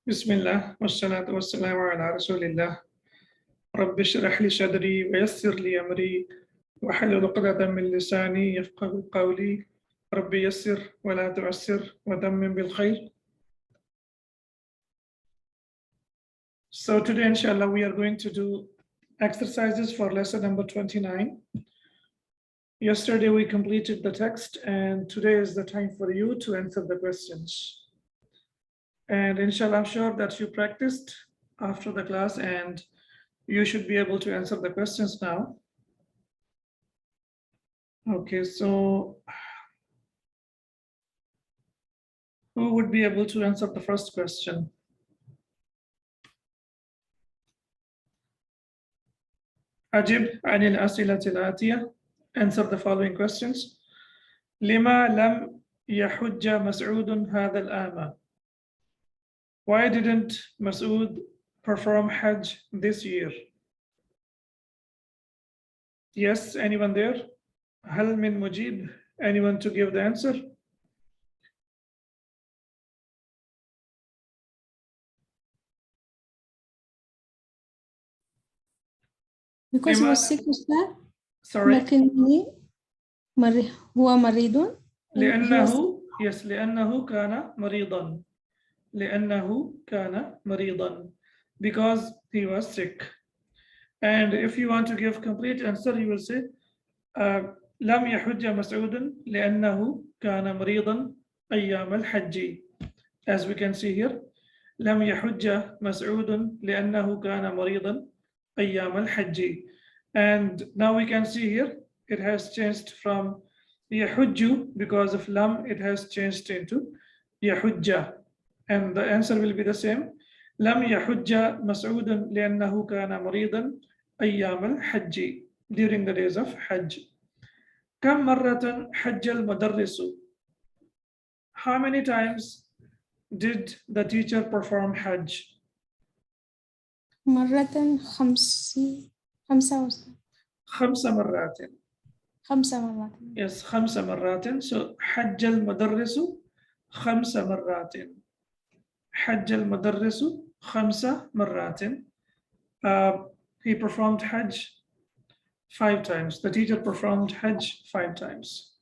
Bismillah, wassalatu wassalamu ala rasulillah. Rabbi shrah li sadri wa yassir li amri wa halul uqdatan min lisani yafqahu qawli. Rabbi yassir wa la tu'assir wa dammim bil khair. So today, inshallah, we are going to do exercises for lesson number 29. Yesterday we completed the text, and today is the time for you to answer the questions. And inshallah, I'm sure that you practiced after the class and you should be able to answer the questions now. Okay, so who would be able to answer the first question? Ajib anil asilatil atiyah. Answer the following questions. Lima lam yahujja Mas'udun hadha al-ama. Why didn't Mas'ud perform Hajj this year? Yes, anyone there? Hal min mujib? Anyone to give the answer? Because he was sick, Ustad. Sorry. لكنه هو مريض. لأنه yes لأنه كان مريضا. لأنه كان مريضا. Because he was sick. And if you want to give complete answer, you will say لم يحج مسعود لأنه كان مريضا أيام الحج. As we can see here, لم يحج مسعود لأنه كان مريضا أيام الحج. And now we can see here, it has changed from يحج because of lam, it has changed into يحج. And the answer will be the same. لم يحج مسعود لأنه كان مريضا أيام الحج, during the days of Hajj. كم مرة حج المدرس? How many times did the teacher perform Hajj? مرة خمسة خمس مرات. خمس مرات. Yes, خمس مرات. So حج المدرس خمس مرات. حج المدرس خمس مرات. He performed Hajj 5 times. The teacher performed Hajj 5 times.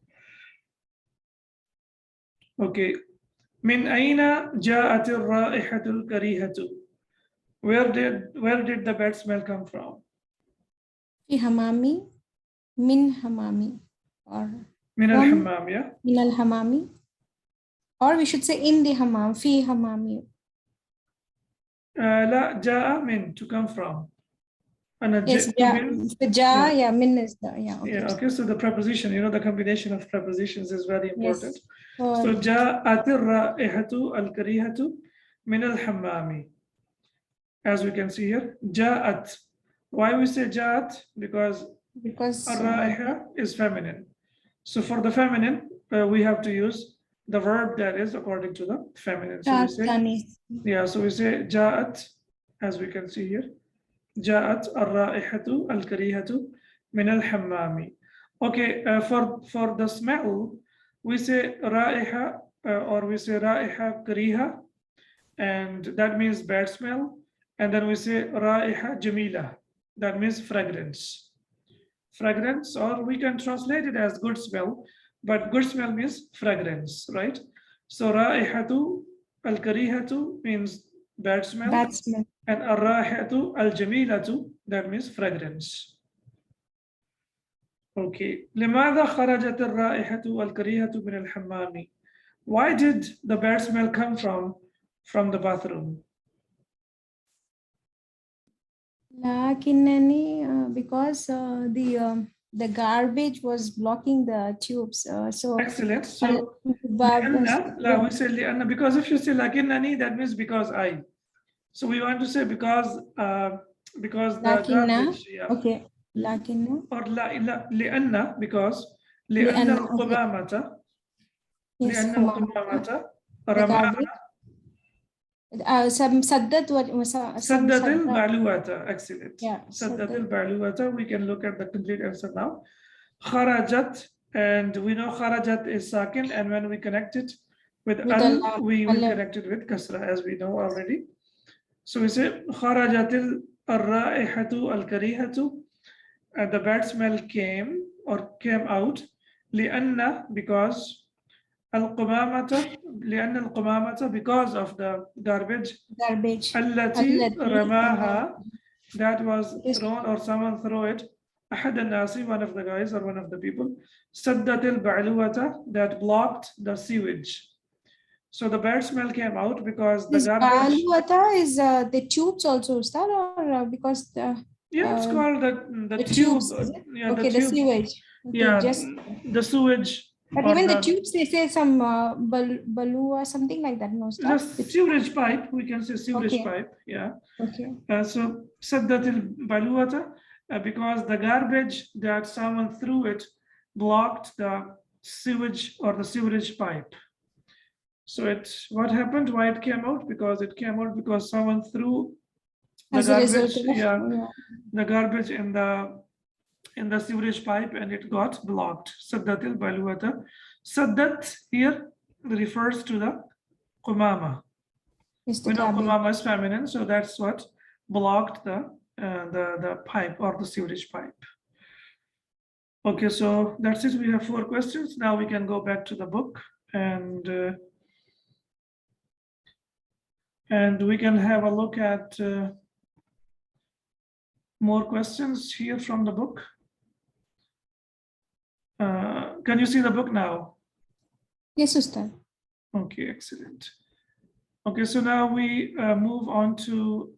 Okay. من أين جاءت الرائحة الكريهة? Where did the bad smell come from? في حمامي من حمامي or من الحمام, yeah? من الحمامي, or we should say in the حمام في حمامي. لا, جاء من, to come from. And yes, جاء, yeah, من is the, yeah. Okay. Yeah, okay, so the preposition, the combination of prepositions is very important. Yes. So جاءت الرائحة الكريهة من الحمام. As we can see here, جاءت. Why we say جاءت? Because الرائحة is feminine. So for the feminine, we have to use the verb that is according to the feminine. So we say, yeah, so we say جاءت, as we can see here. جاءت الرائحة الكريهة من الحمام. Okay, for the smell, we say رائحة or we say رائحة كريهة, and that means bad smell. And then we say رائحة جميلة, that means fragrance. Fragrance, or we can translate it as good smell, but good smell means fragrance, right? So رائحة الكريهة means bad smell. Bad smell. And الرائحة الجميلة, that means fragrance. Okay. لماذا خرجت الرائحة الكريهة من الحمام? Why did the bad smell come from the bathroom? لكنني because the garbage was blocking the tubes. So excellent. So we say لأن, because if you say لكنني, that means because I. So we want to say because the garbage, yeah. Okay. لكن or لأن, because لأن القمامة لأن القمامة رماها سدد البعلوة. Excellent. Yeah, سدد البعلوة. We can look at the complete answer now. خرجت, and we know خرجت is sakin, and when we connect it With With al, al, we al. connect it with kasra, as we know already. So we say kharajatil ar-ra'ihatu al-karihatu, the bad smell came or came out لأن because القمامة لأن القمامة because of the garbage Garbage. التي رماها that was Yes. thrown or someone threw it أحد الناس, one of the guys or one of the people, سدت البعلوة, that blocked the sewage. So the bad smell came out because the This garbage. baluata is the tubes also, Ustad, or because the Yeah, it's called the tube. tubes, is it? Yeah, Okay, the the tube. sewage. Okay, Yeah, just. the sewage. But or even the tubes, they say some balua, something like that, no, the Ustad? The sewerage pipe, we can say sewerage Okay. pipe. Yeah. Okay. So saddat al-baluata, because the garbage that someone threw it blocked the sewage or the sewerage pipe. So what happened? Why it came out? Because it came out because someone threw the As a result garbage. of, Yeah, yeah. the garbage in the sewerage pipe and it got blocked. Saddat al-baluata. Saddat here refers to the qumama. It's the We know garbage. qumama is feminine, so that's what blocked the pipe or the sewage pipe. Okay, so that's it. We have 4 questions. Now we can go back to the book and we can have a look at more questions here from the book. Can you see the book now? Yes, Ustad. Okay, excellent. Okay, so now we move on to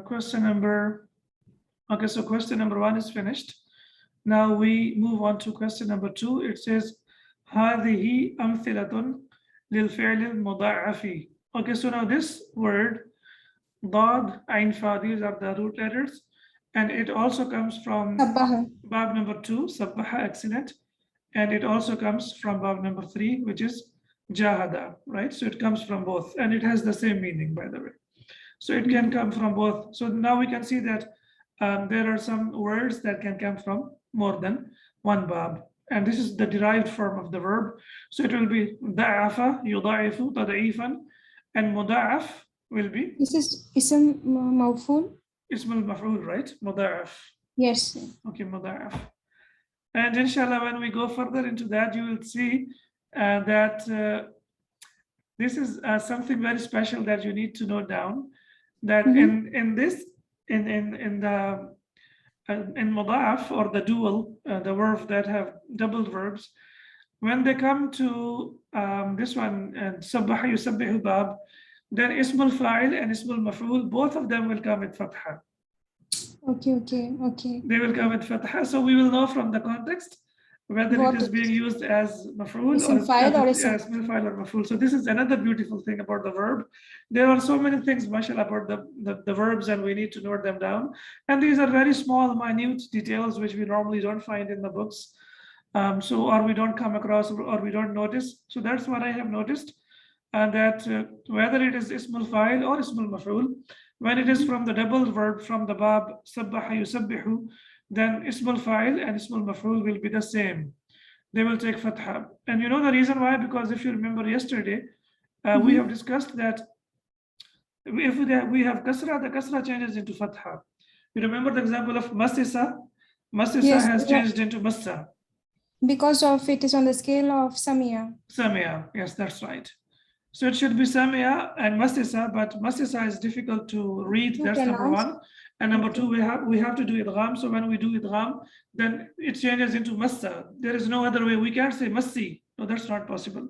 question number. Okay, so question number 1 is finished. Now we move on to question number 2. It says, هذه أمثلة للفعل المضاعف. Okay, so now this word, ضاد, عين, فا, these are the root letters, and it also comes from Sabbaha. bab number 2, sabbaha, excellent, and it also comes from bab number 3, which is jahada, right? So it comes from both, and it has the same meaning, by the way. So it can come from both. So now we can see that there are some words that can come from more than one bab. And this is the derived form of the verb. So it will be da'afa, yudaifu, tada'ifan, and muda'af will be. This is ism mawful. Ismul maf'ul, right? Muda'af. Yes. Okay, muda'af. And inshallah, when we go further into that, you will see that this is something very special that you need to note down. That in muda'af or the dual, the verb that have doubled verbs, when they come to this one, sabbaha yusabbihu bab, then ismul fa'il and ismul maf'ul, both of them will come with fatha. Okay. They will come with fatha. So we will know from the context whether it is being used as maf'ul or ismul fa'il or maf'ul. So this is another beautiful thing about the verb. There are so many things, mashallah, about the verbs, and we need to note them down. And these are very small, minute details which we normally don't find in the books. Or we don't come across or we don't notice. So that's what I have noticed. That whether it is ismul fa'il or ismul maf'ul, when it is from the double verb from the bab sabbaha yusabbihu, then ismul fa'il and ismul maf'ul will be the same. They will take fatha. And you know the reason why? Because if you remember yesterday, we have discussed that if we have kasra, the kasra changes into fatha. You remember the example of masisa? Masisa has changed into massa. Because of it is on the scale of samia. Samia, yes, that's right. So it should be samia and masisa, but masisa is difficult to read. That's number 1. And number 2, we have to do idgham. So when we do idgham, then it changes into massa. There is no other way. We can't say massi. No, that's not possible.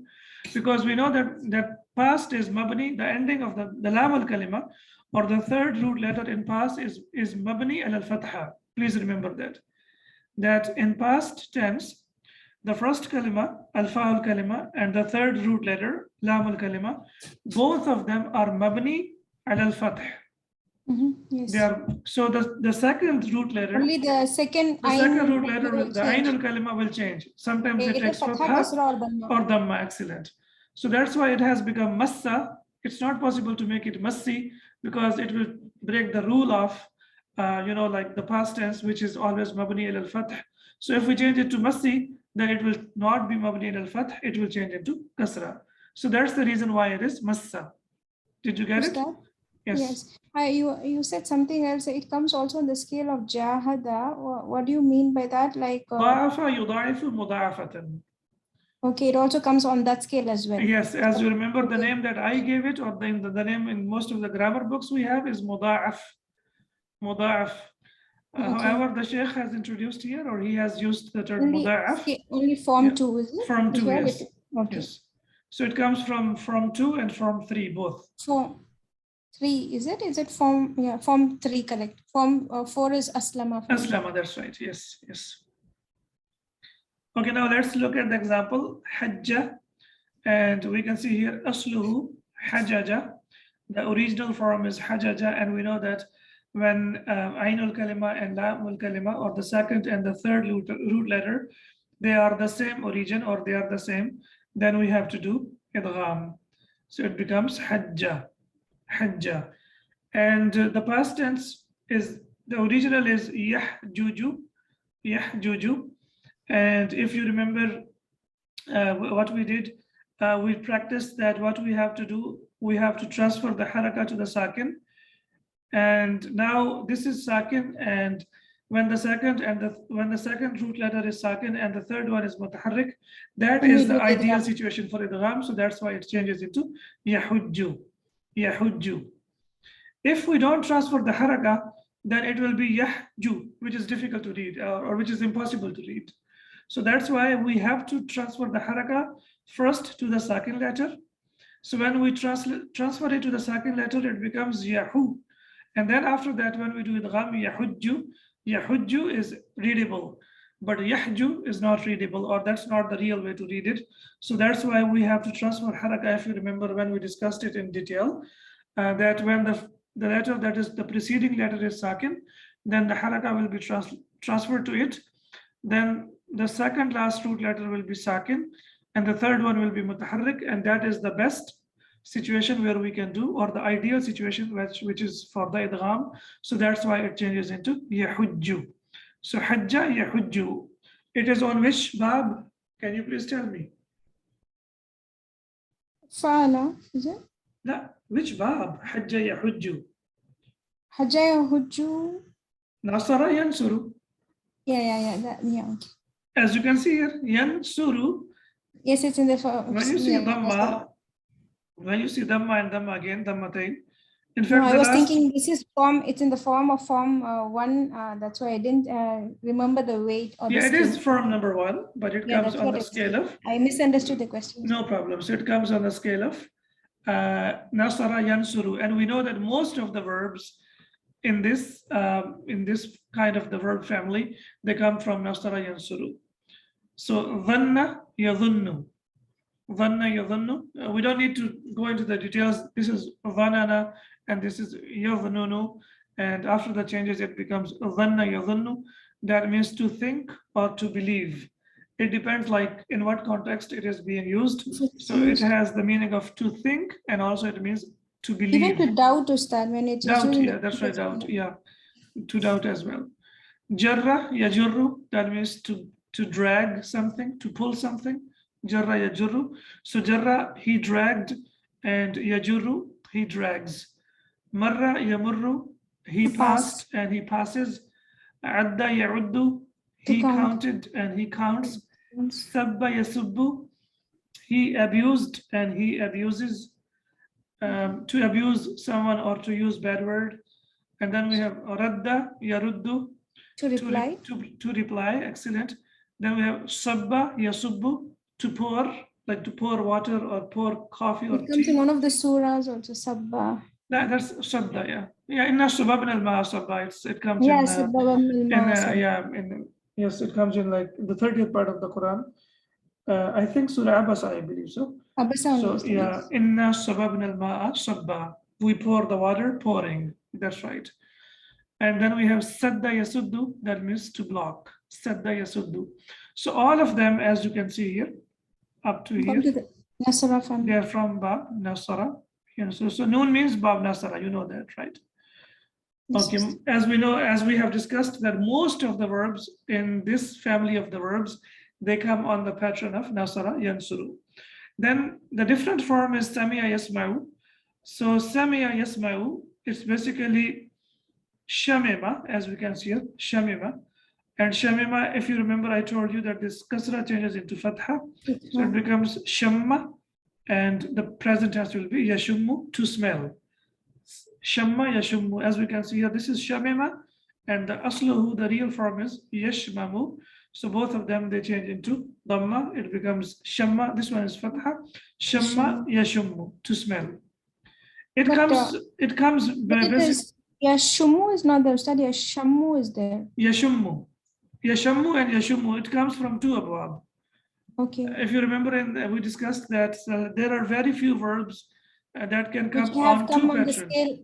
Because we know that past is mabni, the ending of the lam al-kalima, or the third root letter in past is mabni al-fatha. Please remember that in past tense, the first kalima, al-fa'ul kalima, and the third root letter, lam al-kalima, both of them are mabni al-fath. Yes. They are, so the second root letter, only the second root letter, the ain al-kalima will change. Sometimes it takes fatha or dhamma, excellent. So that's why it has become massa. It's not possible to make it massi because it will break the rule of, like the past tense, which is always mabni al-fath. So if we change it to massi, then it will not be mabni al-fath, it will change into kasra. So that's the reason why it is massa. Did you get it? Ustad? Yes. Yes. You said something else. It comes also on the scale of jahada. What do you mean by that? Like ضاعف يضاعف مضاعفة. okay, it also comes on that scale as well. Yes, as you remember, the Okay. name that I gave it, or the name in most of the grammar books we have is مضاعف. مضاعف. Okay. However, the Sheikh has introduced here, or he has used the term Only, مضاعف. only form Yeah. 2, is it? Form Is 2, what yes. it- Okay. Yes. So it comes from form 2 and form 3 both. Form 3, is it? Is it form? Yeah, form 3, correct. Form 4 is aslama. Aslama, that's right. Yes, yes. Okay, now let's look at the example hajja, and we can see here asluhu hajaja. The original form is hajaja, and we know that when ainul kalima and lamul kalima, or the second and the third root letter, they are the same origin, or they are the same, then we have to do idgham. So it becomes hajja, hajja. And the past tense is, the original is yahjuju, yahjuju. And if you remember what we did, we practiced that what we have to do, we have to transfer the haraka to the sakin. And now this is sakin, and when the second root letter is sakin and the third one is mutaharrik, that is the ideal situation for idgham. So that's why it changes into yahujju, yahujju. If we don't transfer the haraka, then it will be yahju, which is difficult to read, or which is impossible to read. So that's why we have to transfer the haraka first to the sakin letter. So when we transfer it to the sakin letter, it becomes yahu. And then after that, when we do idgham, yahujju, yahujju is readable, but yahju is not readable, or that's not the real way to read it. So that's why we have to transfer haraka. If you remember when we discussed it in detail, that when the letter that is the preceding letter is sakin, then the haraka will be transferred to it. Then the second last root letter will be sakin, and the third one will be mutaharrik, and that is the best situation where we can do, or the ideal situation which is for the idgham. So that's why it changes into yahujju. So hajja yahujju. It is on which bab? Can you please tell me? Fa'ala, is it? No, which bab? Hajja yahujju. Hajja yahujju. Nasara yansuru. Yeah. Okay. As you can see here, yansuru. Yes, it's in the. When you see dhamma, when you see dhamma and dhamma again, dhammatain. In fact, no, I was thinking this is form. It's in the form of form 1. That's why I didn't remember the weight. Or yeah, the it is form number 1, but it comes on the scale of. I misunderstood the question. No problem. So it comes on the scale of nasara yansuru, and we know that most of the verbs in this kind of the verb family, they come from nasara yansuru. So dhanna yadhunnu. Dhanna yadhunnu. We don't need to go into the details. This is dhanana, and this is yadhununu. And after the changes, it becomes dhanna yadhunnu. That means to think or to believe. It depends like in what context it is being used. So it has the meaning of to think, and also it means to believe. Even to doubt, Ustad, when it's doubt, yeah, that's right, doubt, yeah, to doubt as well. Jarra yajurru, that means to drag something, to pull something. Jarra yajurru. So jarra, he dragged, and yajurru, he drags. Marra yamurru, he passed and he passes. Adda ya'uddu, he counted and he counts. Sabba yasubbu, he abused and he abuses. To abuse someone or to use bad word. And then we have radda yaruddu, to reply. To reply, excellent. Then we have sabba yasubbu, to pour, like to pour water or pour coffee or tea. It comes in one of the surahs also, sabba. That's sabba, yeah. Yeah, inna sababna al-ma'a sabba. It comes yes, yes, it comes in like the 30th part of the Quran. I think Surah Abasa, I believe so. So yeah, inna sababna al-ma'a sabba. We pour the water, pouring. That's right. And then we have sadda yasuddu, that means to block. Sadda yasuddu. So all of them, as you can see here, up to here, they are from Bab Nasara. So noon means Bab Nasara, you know that, right? Okay, as we know, as we have discussed, that most of the verbs in this family of the verbs, they come on the pattern of Nasara Yansuru. Then the different form is Sami'a Yasma'u. So Sami'a Yasma'u, it's basically Shamima, as we can see here, Shamima. And Shamima, if you remember, I told you that this kasra changes into fatha. So it becomes Shamma, and the present tense will be Yashummu, to smell. Shamma Yashummu, as we can see here, this is Shamima, and the asluhu, the real form is Yashmamu. So both of them, they change into Dhamma. It becomes Shamma, this one is fatha. Shamma Yashummu, to smell. It comes basically. Yashumu is not there, Ustad. Yashamu is there. Yashummu. Yashammu and Yashummu, it comes from two abwab. Okay. If you remember, we discussed that there are very few verbs that can come Which have on come two on patterns. the scale.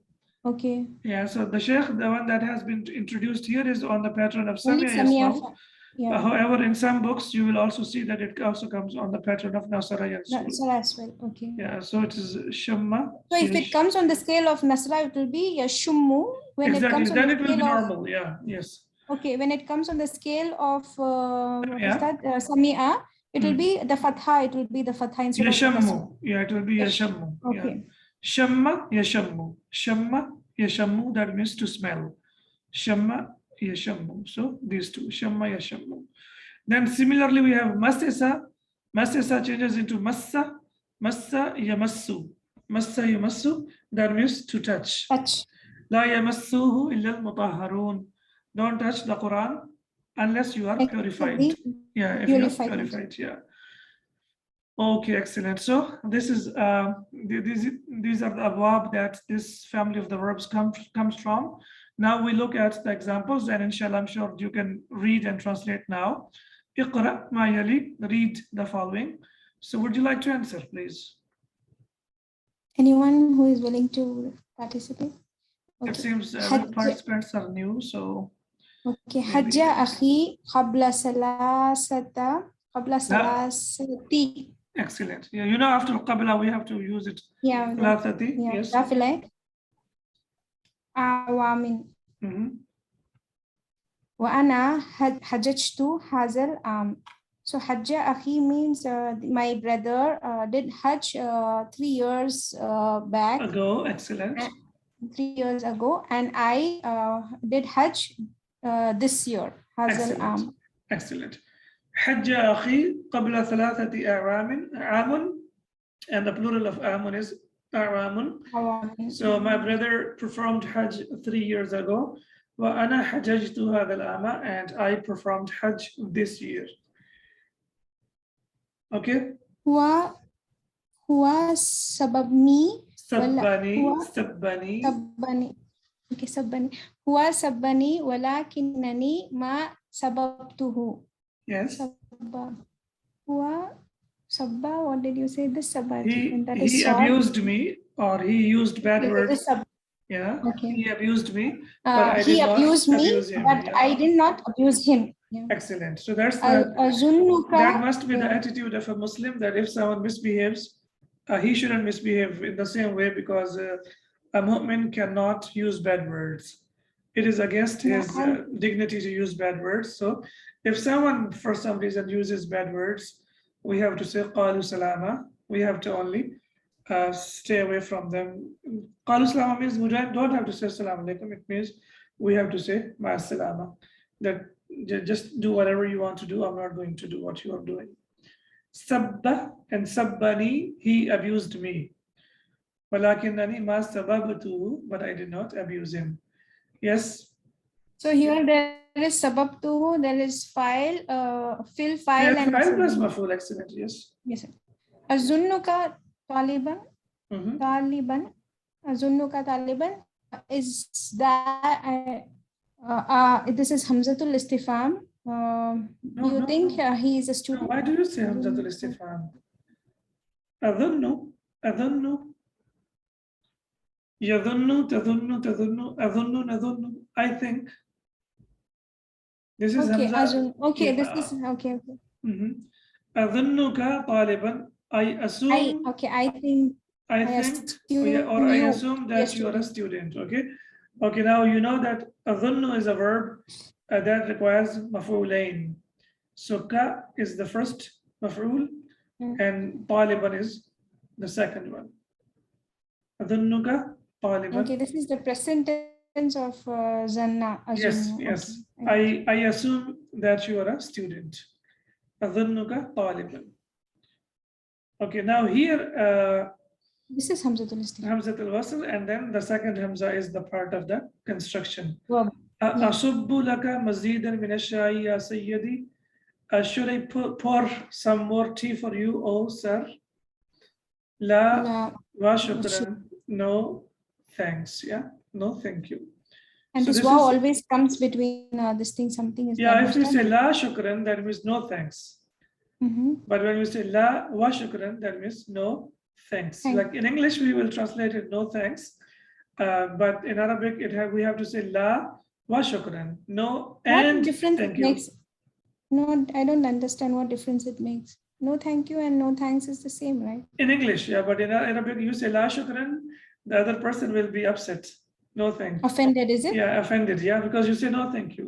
Okay. Yeah, so the Sheikh, the one that has been introduced here, is on the pattern of Only Sami'a Sami'a. Yasma'u. Yeah. However, in some books, you will also see that it also comes on the pattern of Nasara Yansul. Nasara as well. Okay. Yeah, so it is Shamma. So if it comes on the scale of Nasra, it will be Yashummu. When exactly, it comes on then the it will be scale normal. Yeah, yes. Okay, when it comes on the scale of what Yeah. is that? Sami'a, it will be the fatha. It will be the fatha instead of the kasra. Yashammu. Yeah, it will be Yashammu. Okay. Yeah. Shamma Yashammu. Shamma Yashammu, that means to smell. Shamma Yashammu. So these two, Shamma Yashammu. Then similarly, we have Masisa. Masisa changes into Massa. Massa Yamassu. Massa Yamassu, that means to touch. Touch. La yamassuhu illa al-mutahharun. Don't touch the Quran unless you are purified. Yeah, if you are purified, yeah. Okay, excellent. So this is these are the abwab that this family of the verbs comes from. Now we look at the examples, and inshallah, I'm sure you can read and translate now. Iqra ma yali, read the following. So would you like to answer, please? Anyone who is willing to participate? Okay. It seems participants are new, so. Okay. Hajja akhi qabla salasati. Excellent. Yeah, you know, after qabla we have to use it. Yeah. Salasati. Yeah. Yes. Awamin. Wa ana hajjtu hazal So hajja akhi means my brother did hajj 3 years back. Ago. Excellent. 3 years ago, and I did hajj this year. Excellent. Excellent. حج أخي قبل 3 أعوام, and the plural of amun is أعوام. So my brother performed hajj 3 years ago. وأنا حججت هذا العام, and I performed hajj this year. Okay. هو سببني. سبني. Okay, سبني. هو سبني ولكنني ما سببته. Yes. هو sabba, what did you say? This sabba. He abused me, or he used bad words. Yeah. Okay. He abused me. But he abused me, but yeah. I did not abuse him. Yeah. Excellent. So that's that must be the attitude of a Muslim, that if someone misbehaves, he shouldn't misbehave in the same way, because a mu'min cannot use bad words. It is against his dignity to use bad words. So if someone for some reason uses bad words, we have to say qalu salama. We have to only stay away from them. Qalu salama means we don't have to say salam alaikum. It means we have to say ma salama. That just do whatever you want to do. I'm not going to do what you are doing. Sabba and sabbani, he abused me. Walakinnani ma sababtuhu, but I did not abuse him. Yes. So here there is sababtuhu, there is file, fill, file, and file plus maf'ul. Excellent. Yes. Yes, sir. Azunnuka taliban. Taliban. Azunnuka taliban. Is that this is Hamzatul Istifham. Do you think he is a student? Why do you say Hamzatul Istifham? Adhunnu. Yadhunnu, tadhunnu, nadhunnu. I think. This is okay, Hamza. Okay, this is okay. Adhunnuka taliban. I assume. I think. I assume that you are a student. Okay. Okay. Now you know that adhunnu is a verb that requires maf'ulain. So ka is the first maf'ul, and طالبا is the second one. أظنك طالبا. Okay, this is the present tense of zanna. Yes, Azunnu. yes. Okay. I assume that you are a student. أظنك طالبا. Okay, now here This is Hamzatul Istighfar. Hamzat al-Wasl, and then the second Hamza is the part of the construction. Verb. أصب لك مزيدا من الشاي يا سيدي. Should I pour some more tea for you, oh sir? لا La. وشكرا. No, thanks. Yeah, no, thank you. And So this this wow is- always comes between this thing, something is Yeah, there, if you say understand? la shukran, that means no thanks. But when we say la wa shukran, that means no thanks. Thank- Like in English, we will translate it no thanks. But in Arabic, we have to say la wa shukran. No What and difference thank it you. makes? No, I don't understand what difference it makes. No thank you and no thanks is the same, right? In English, yeah, but in Arabic, you say la shukran, the other person will be upset. No thank you. Offended, is it? Yeah, offended. Yeah, because you say no thank you.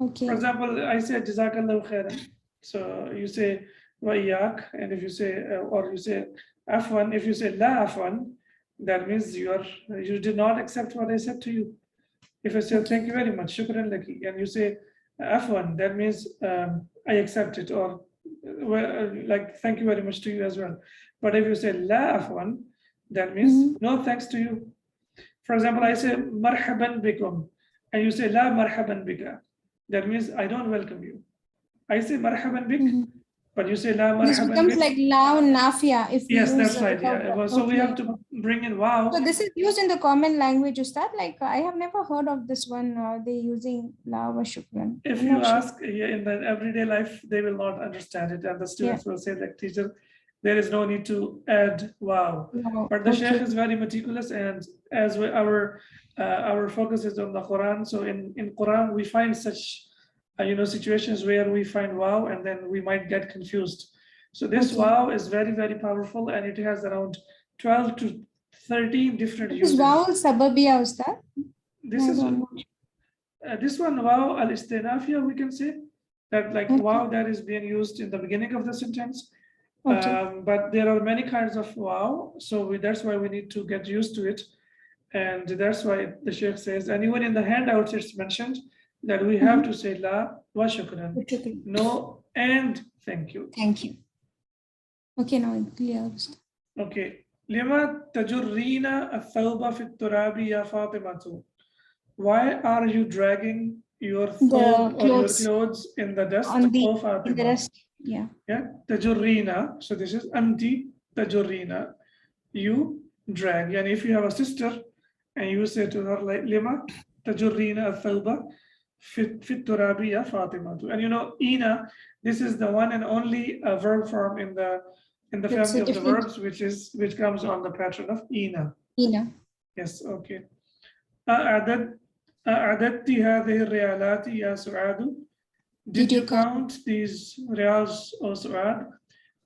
Okay. For example, I say Jazakallahu khairan. So you say wa iyyak, and if you say or you say afwan, if you say la afwan, that means you did not accept what I said to you. If I say thank you very much, shukran laki, and you say afwan, that means I accept it, or like thank you very much to you as well. But if you say la afwan, that means no thanks to you. For example, I say marhaban bikum, and you say la marhaban bika. That means I don't welcome you. I say marhaban bik, but you say la This marhaban becomes bik. like la and nafia if we Yes, use that's right. without Yeah. the- So we have okay. to bring in wow. So this is used in the common language, Ustad. Like I have never heard of this one. They using la wa shukran. If I'm you not sure. ask in the everyday life, they will not understand it, and the students will say, like, teacher, there is no need to add wow. Wow, But the okay. Sheikh is very meticulous, and as our focus is on the Quran, so in Quran we find such situations where we find wow, and then we might get confused. So this Okay. wow is very, very powerful, and it has around 12 to 13 different This uses. wow sababiya, Ustad. This I is don't know. this one wow al-istinafia, we can say that, like, Okay. wow that is being used in the beginning of the sentence. Okay. But there are many kinds of wow, so that's why we need to get used to it, and that's why the Sheikh says, and even in the handouts it's mentioned that we have to say la wa shukran, Okay. no and thank you. Thank you. Okay, now it's clear, Ustad. Okay. لما تجرين الثوب في التراب يا فاطمة? Why are you dragging your thawb or your clothes in the dust, On the O in the Fatima? rest, yeah. Yeah, tajurrina. So this is anti tajurrina. You drag. And if you have a sister and you say to her, like, lima tajurrina al-thawba fit turabi ya Fatima. And you know, ina, this is the one and only verb form in the That's family a of the different- verbs, which comes on the pattern of ina. Ina. Yes, okay. أعددت هذه الريالات يا سعاد? Did you count these reals, O Suad?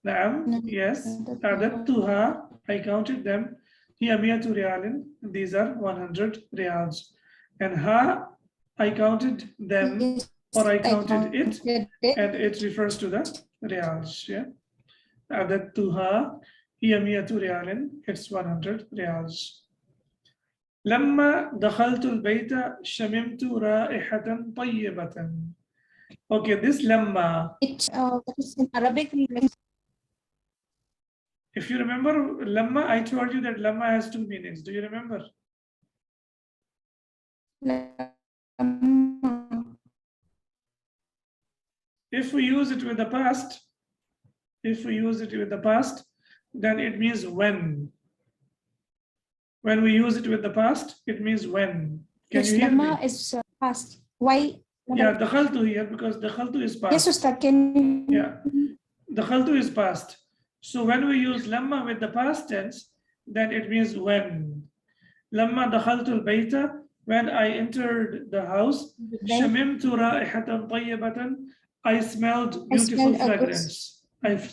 نعم, No. yes. أعددتها, I counted them. هي 100 ريال. These are 100 reals. And ha, I counted them, Yes, or I counted it, counted it. and it refers to the reals. Yeah. أعددتها هي 100 ريال. It's 100 reals. لما دخلت البيت شممت رائحة طيبة. Okay, this lamma, What is in Arabic? if you remember lamma, I told you that lamma has two meanings. Do you remember? If we use it with the past, then it means when. When we use it with the past, it means when. Can Yes, you hear me? lamma is past. Why? Yeah, dakhaltu here, because dakhaltu is past. Yes, Ustad, can Yeah, dakhaltu is past. So when we use lamma with the past tense, then it means when. Lamma dakhaltu al-bayta, when I entered the house, shamimtu ra'ihatan tayyibatan, I smelled beautiful fragrance.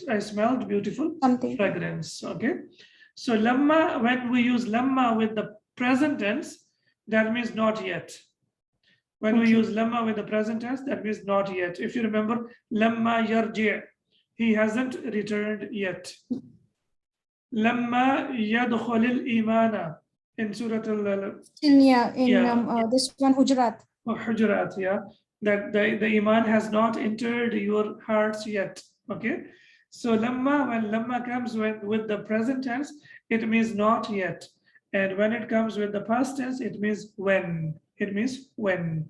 I smelled beautiful something. fragrance. Okay. So lamma, when we use lamma with the present tense, that means not yet. When we use lamma with the present tense, that means not yet. If you remember, lamma yarji', he hasn't returned yet. لما يدخل الإيمان in Surah this one Hujurat. Hujurat, yeah, that the Iman has not entered your hearts yet. Okay, so lamma, when lamma comes with the present tense, it means not yet, and when it comes with the past tense, it means when. It means when.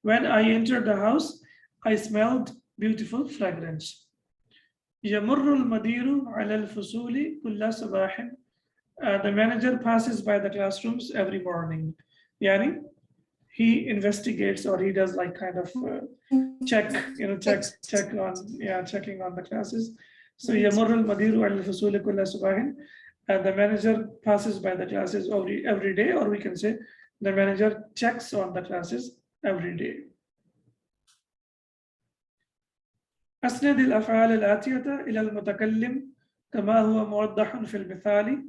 When I entered the house, I smelled beautiful fragrance. يمر المدير على الفصول كل صباح. The manager passes by the classrooms every morning. Yani, he investigates, or he does like kind of check on, checking on the classes. So يمر المدير على الفصول كل صباح. The manager passes by the classes every day, or we can say the manager checks on the classes every day. أسند الأفعال الآتية إلى المتكلم كما هو موضح في المثال.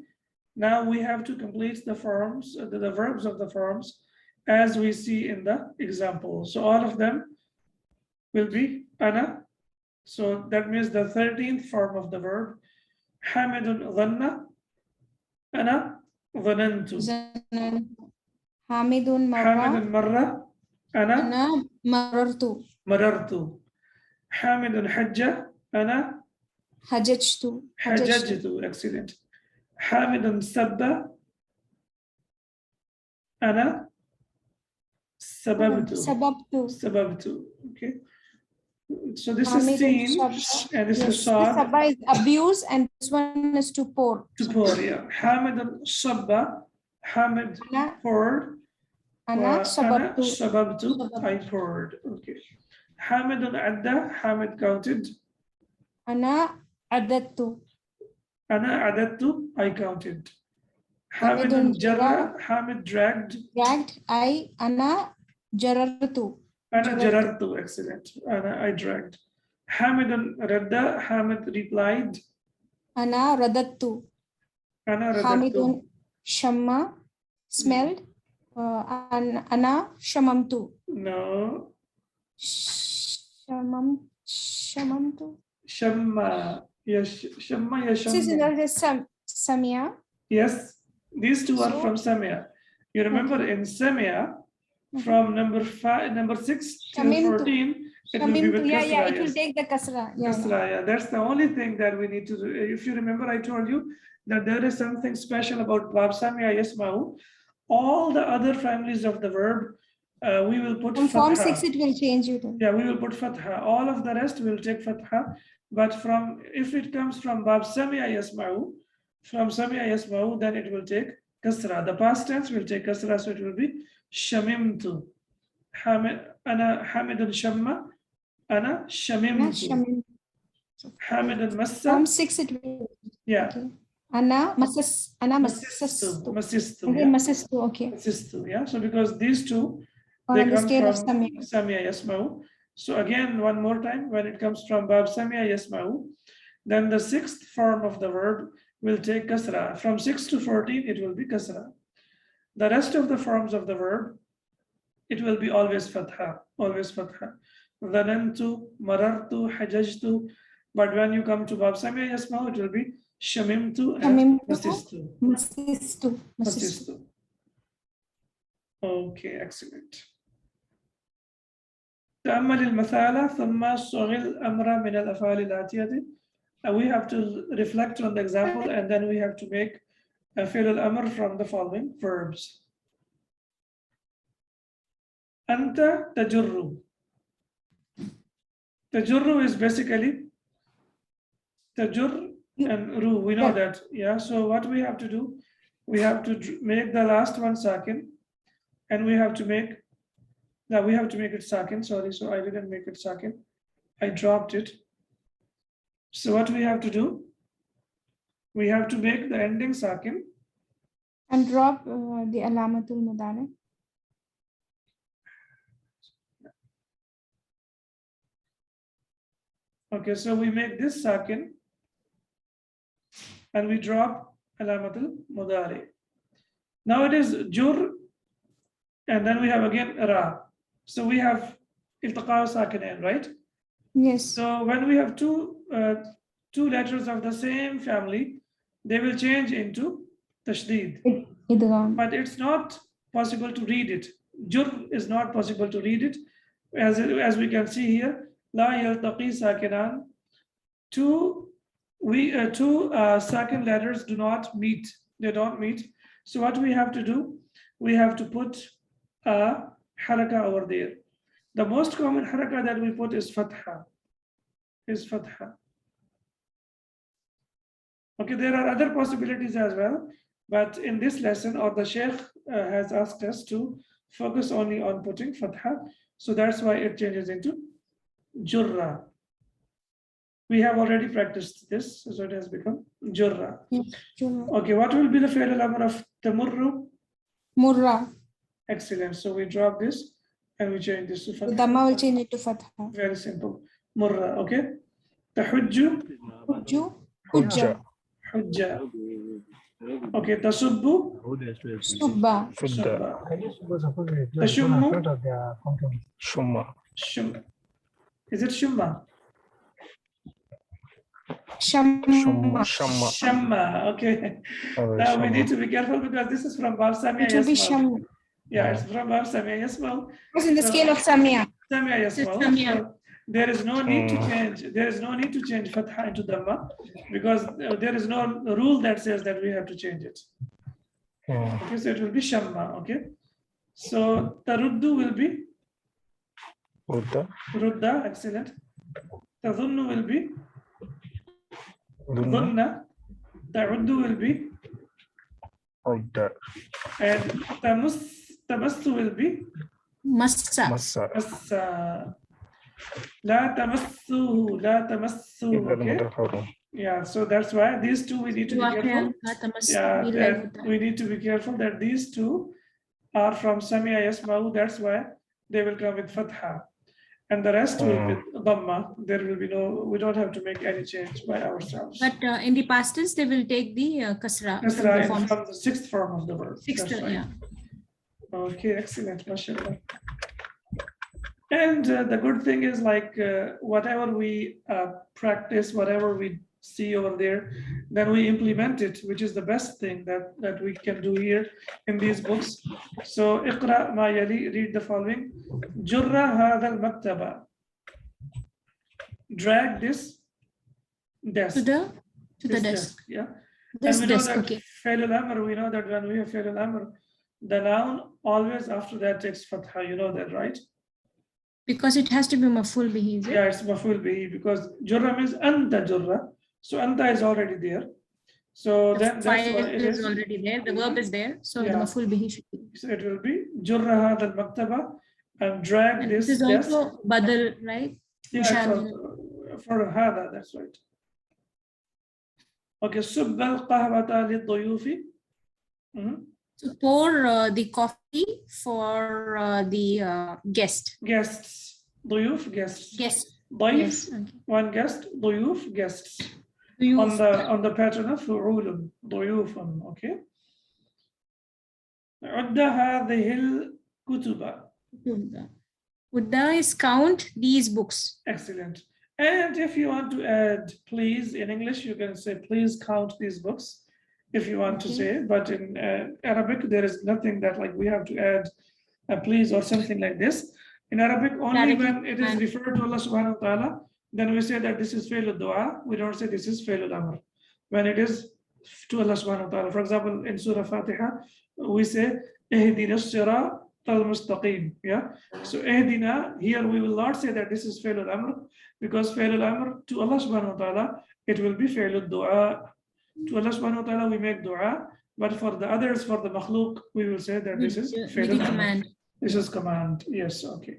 Now we have to complete the forms, the verbs of the forms as we see in the example. So all of them will be أنا. So that means the 13th form of the verb. حامد ظن أنا ظننت. حامد مرة أنا مررت. حامد حج أنا حججت. Excellent. حامد سب أنا سببت. Okay. So this is seen and this is sad. Sabba is abuse and this one is to pour. To pour, yeah. حامد صب. حامد poured. أنا سببت. I poured. Okay. حامد عدى. حامد counted. أنا عددت. I counted. حامد جرى. حامد dragged. أنا جررت. Excellent. I dragged. حامد رد. حامد replied. أنا رددت. حامد شم smelled. أنا شممت. No. شممت. شما. Samia. Yes, these two are from Samia. You remember in Samia, from number 6 till 14, it will be with kasra. Yeah, it will take the kasra. Yeah. That's the only thing that we need to do. If you remember, I told you that there is something special about Bab Samia Yasma'u. All the other families of the verb, we will put from fatha. Form 6, it will change it. Yeah, we will put fatha. All of the rest will take fatha. But if it comes from Bab Samia Yasma'u, from Samia Yasma'u, then it will take kasra. The past tense will take kasra, so it will be shamimtu. Ana hamidun shamma. Ana shamimtu. Hamidun massa. From 6 it will. Yeah. Okay. Ana masistu. Masistu. Okay, masistu. Okay. Masistu. Yeah. So because these two, Or they on the come scale from of Samia. Samia Yasma'u. So again, one more time, when it comes from Bab Samia Yasma'u, then the 6th form of the verb will take kasra. From 6 to 14, it will be kasra. The rest of the forms of the verb, it will be always fatha, always fatha. Dhanantu, marartu, hajajtu. But when you come to Bab Samia Yasma'u, it will be shamimtu and masistu. Okay, excellent. تأمل المثال ثم صغ الأمر من الأفعال الآتية. We have to reflect on the example and then we have to make a fi'l al-amr from the following verbs. أنت تجر. تجر is basically tajur and ru. We know that. Yeah. So what we have to do, we have to make the last one sakin, and we have to make. Now we have to make it sakin. Sorry, so I didn't make it sakin. I dropped it. So what we have to do, we have to make the ending sakin. And drop the alamatul mudari. Okay, so we make this sakin and we drop alamatul mudari. Now it is jur, and then we have again ra. So we have iltaqa sakinain, right? Yes. So when we have two letters of the same family, they will change into tashdid. Idgham. But it's not possible to read it. Jur is not possible to read it. As we can see here, la yaltaqi sakinan. Two second letters do not meet. They don't meet. So what we have to do, we have to put a haraka over there. The most common haraka that we put is fatha. Okay, there are other possibilities as well, but in this lesson, or the Sheikh has asked us to focus only on putting fatha. So that's why it changes into jurra. We have already practiced this, so it has become jurra. Yes. Jurra. Okay, what will be the fi'l al-amr of tamurru? Murra. Excellent. So we drop this and we change this to The fatha. Dhamma will change it to Fatha. Very simple. Murra, okay? Tahujju, Hujju. Hujja. hujja. Okay, tasubbu, Subba. subba. Tashummu, Shumma. shum. Is it shumma? Shamma. Shamma. Shamma, okay. Now we need to be careful because this is from Bab Samia It will be Yasmal. Shamma. Yeah, it's from Bab Samia Yasmal. It's in the scale of Samia. Samia Yasmal. Samia. So there is no need to change. There is no need to change fatha into dhamma because there is no rule that says that we have to change it. Okay, so it will be shamma. Okay, so taruddu will be Udda. rudda. Excellent. Tadhunnu will be Dunna. dhunna. Ta'uddu will be, Udda. and tamassu will be Massa. Massa. massa. La tamassuhu, la tamassu. Illa Okay. al-mudakharu. Yeah, so that's why these two we need to be careful. Yeah, that we need to be careful that these two are from Samia Yasma'u. That's why they will come with fatha. And the rest will be dhamma. There will be no, we don't have to make any change by ourselves. But in the past tense, they will take the kasra. That's from the right, form. from the sixth form of the verb. Sixth, That's right. yeah. Okay, excellent, mashallah. And the good thing is like whatever we practice, whatever we see over there, then we implement it, which is the best thing that we can do here in these books. So iqra ma yali, read the following. Jurra hadha al-maktaba. Drag this desk. To the This desk. Yeah. This And we know desk, that okay. fi'l al-amr, we know that when we have fi'l al-amr, the noun always after that takes fatha. You know that, right? Because it has to be maful bihi, is it? Yeah, it's maful bihi because jurra means anta jurra. So anta is already there. So The then that's file why it is is. already there, the verb is there, so the Yeah. maful bihi should be. So it will be jurra hadha al-maktaba and drag And this this is desk. also badal, right? Yeah, it's Mushar- also for hadha, that's right. Okay, subba al-qahwata lid-duyufi. So pour the coffee for the guest. Guests, duyuf, guests. Guest. Dayf, Yes. Okay. one guest, duyuf, guests. Do you On the pattern of fu'ulun, duyufun, okay? عد هذه الكتب. Udda is count these books. Excellent. And if you want to add please in English, you can say please count these books if you want to Okay. say, but in Arabic, there is nothing that like we have to add a please or something like this. In Arabic, only Directly when it is and- referred to Allah subhanahu wa ta'ala, then we say that this is fi'l dua. We don't say this is fi'l amr. When it is to Allah subhanahu wa ta'ala. For example, in Surah Fatiha, we say ihdina as-sirat al-mustaqim. Yeah. So ihdina, here we will not say that this is fi'l amr because fi'l amr to Allah subhanahu wa ta'ala, it will be fi'l dua. To Allah subhanahu wa ta'ala, we make dua, but for the others, for the makhluk, we will say that this is With fi'l the amr. command. This is command. Yes, okay.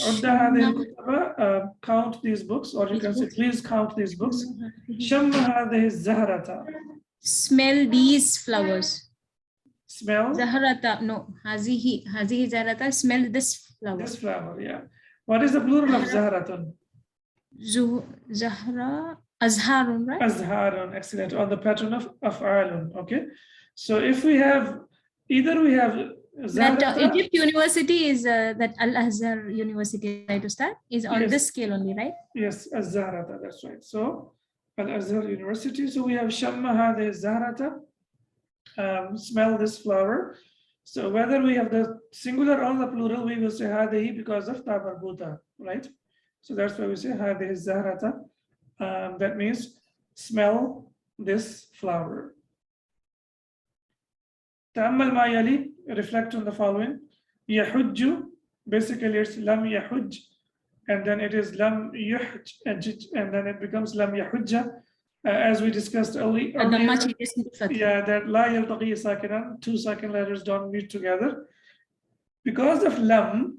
عد هذه الكتب, count these books, or you can say please count these books. شم هذه الزهرة. Smell these flowers. Smell Zaharata, no. Hazihi zaharata, smell this flower. this flower. Yeah. What is the plural of زهرة? Zahra, azharun, right? Azharun. Excellent. On the pattern of af'alun. Okay. So if we have either we have That Zahrata, Egypt University is that Al-Azhar University, right, Ustad? Is on Yes. this scale only, right? yes, Az-Zahrata, that's right. So Al-Azhar University. So we have Shamma hadhihi Zahrata, smell this flower. So whether we have the singular or the plural, we will say hadhihi because of ta marbuta, right? So that's why we say hadhihi Zahrata. That means smell this flower. Ta'ammal ma yali, reflect on the following. Yahujju, basically it's lam yahuj, and then it is lam yuhj, and then it becomes lam yahujja, as we discussed earlier. The Dhamma changes into Fatha. Yeah, that la yaltaqi sakinan, two second letters don't meet together. Because of lam,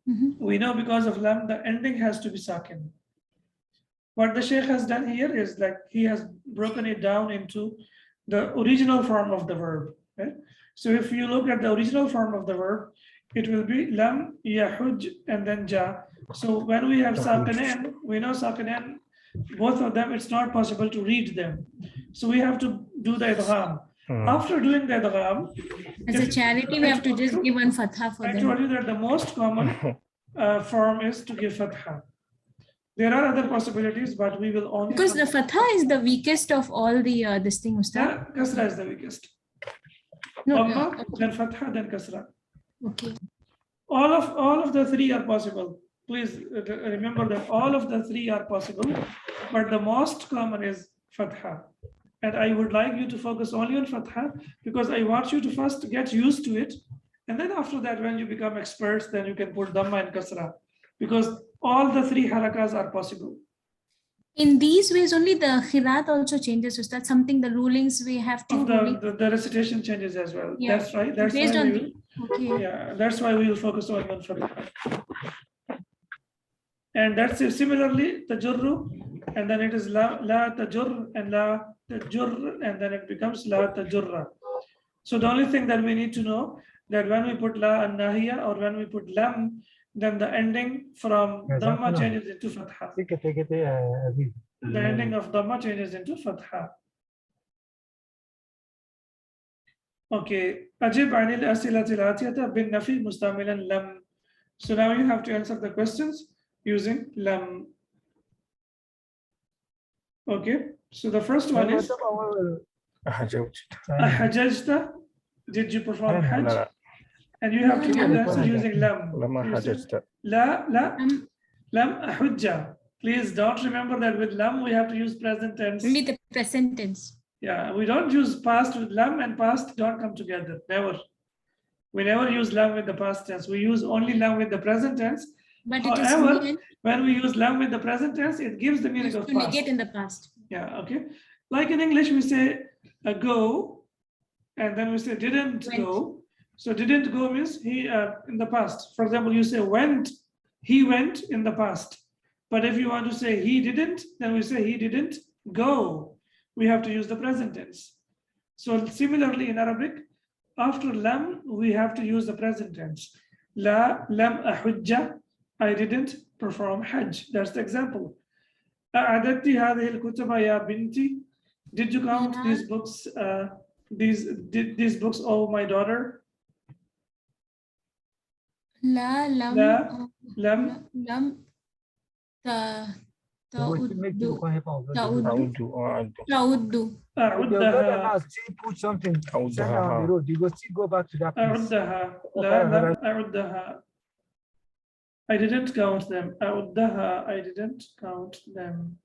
Mhm. we know because of lam, the ending has to be sakin. What the Sheikh has done here is like he has broken it down into the original form of the verb. Right? So if you look at the original form of the verb, it will be lam yahuj and then ja. So when we have sakanan, we know sakanan, both of them, it's not possible to read them. So we have to do the idgham. After doing the idgham, As a charity, we have to just give one Fatha for I them. told you that the most common form is to give fatha. There are other possibilities, but we will only. Because the Fatha is the weakest of all the this thing, Ustad. Yeah, kasra is the weakest. No, Dhamma, then fatha, then kasra. okay. All of the three are possible. Please remember that all of the three are possible, but the most common is fatha. And I would like you to focus only on fatha because I want you to first get used to it. And then after that, when you become experts, then you can put dhamma and kasra because all the three harakas are possible. In these ways, only the khirat also changes. So that's something the rulings we have to. The recitation changes as well. Yeah. That's right. That's Based why on we okay. yeah, that's why we will focus on one fatha. And that's it. Similarly, tajurru, and then it is la tajur and la tajur, and then it becomes la tajurra. So the only thing that we need to know that when we put la and nahiya or when we put lam, then the ending from dhamma changes into fatha. The ending of dhamma changes into fatha. Okay. Ajib anil asilatil atiyata bin nafi mustamilan lam. So now you have to answer the questions using lam. Okay. So the first one is ahajajta. Did you perform hajj? And you have to give the answer using lam. La lam ahujja. Please don't remember that with lam we have to use present tense. Only the present tense. Yeah, we don't use past with lam, and past don't come together. Never. We never use lam with the past tense. We use only lam with the present tense. But However, it is when we use lam with the present tense, it gives the meaning of to past. negate in the past. Yeah, okay. Like in English, we say go, and then we say didn't go. So didn't go means he in the past. For example, you say went, he went in the past. But if you want to say he didn't, then we say he didn't go. We have to use the present tense. So similarly in Arabic, after lam, we have to use the present tense. La lam ahujja, I didn't perform hajj. That's the example. A'adatti hadhihi al-kutaba ya binti. Did you count these books? These books, oh my daughter? La lam La lam lam ta'uddu. أعدها. Put something. أعدها. Send down the road. You go still go back to that place. أعدها. لا لم أعدها. I didn't count them. أعدها. I didn't count them.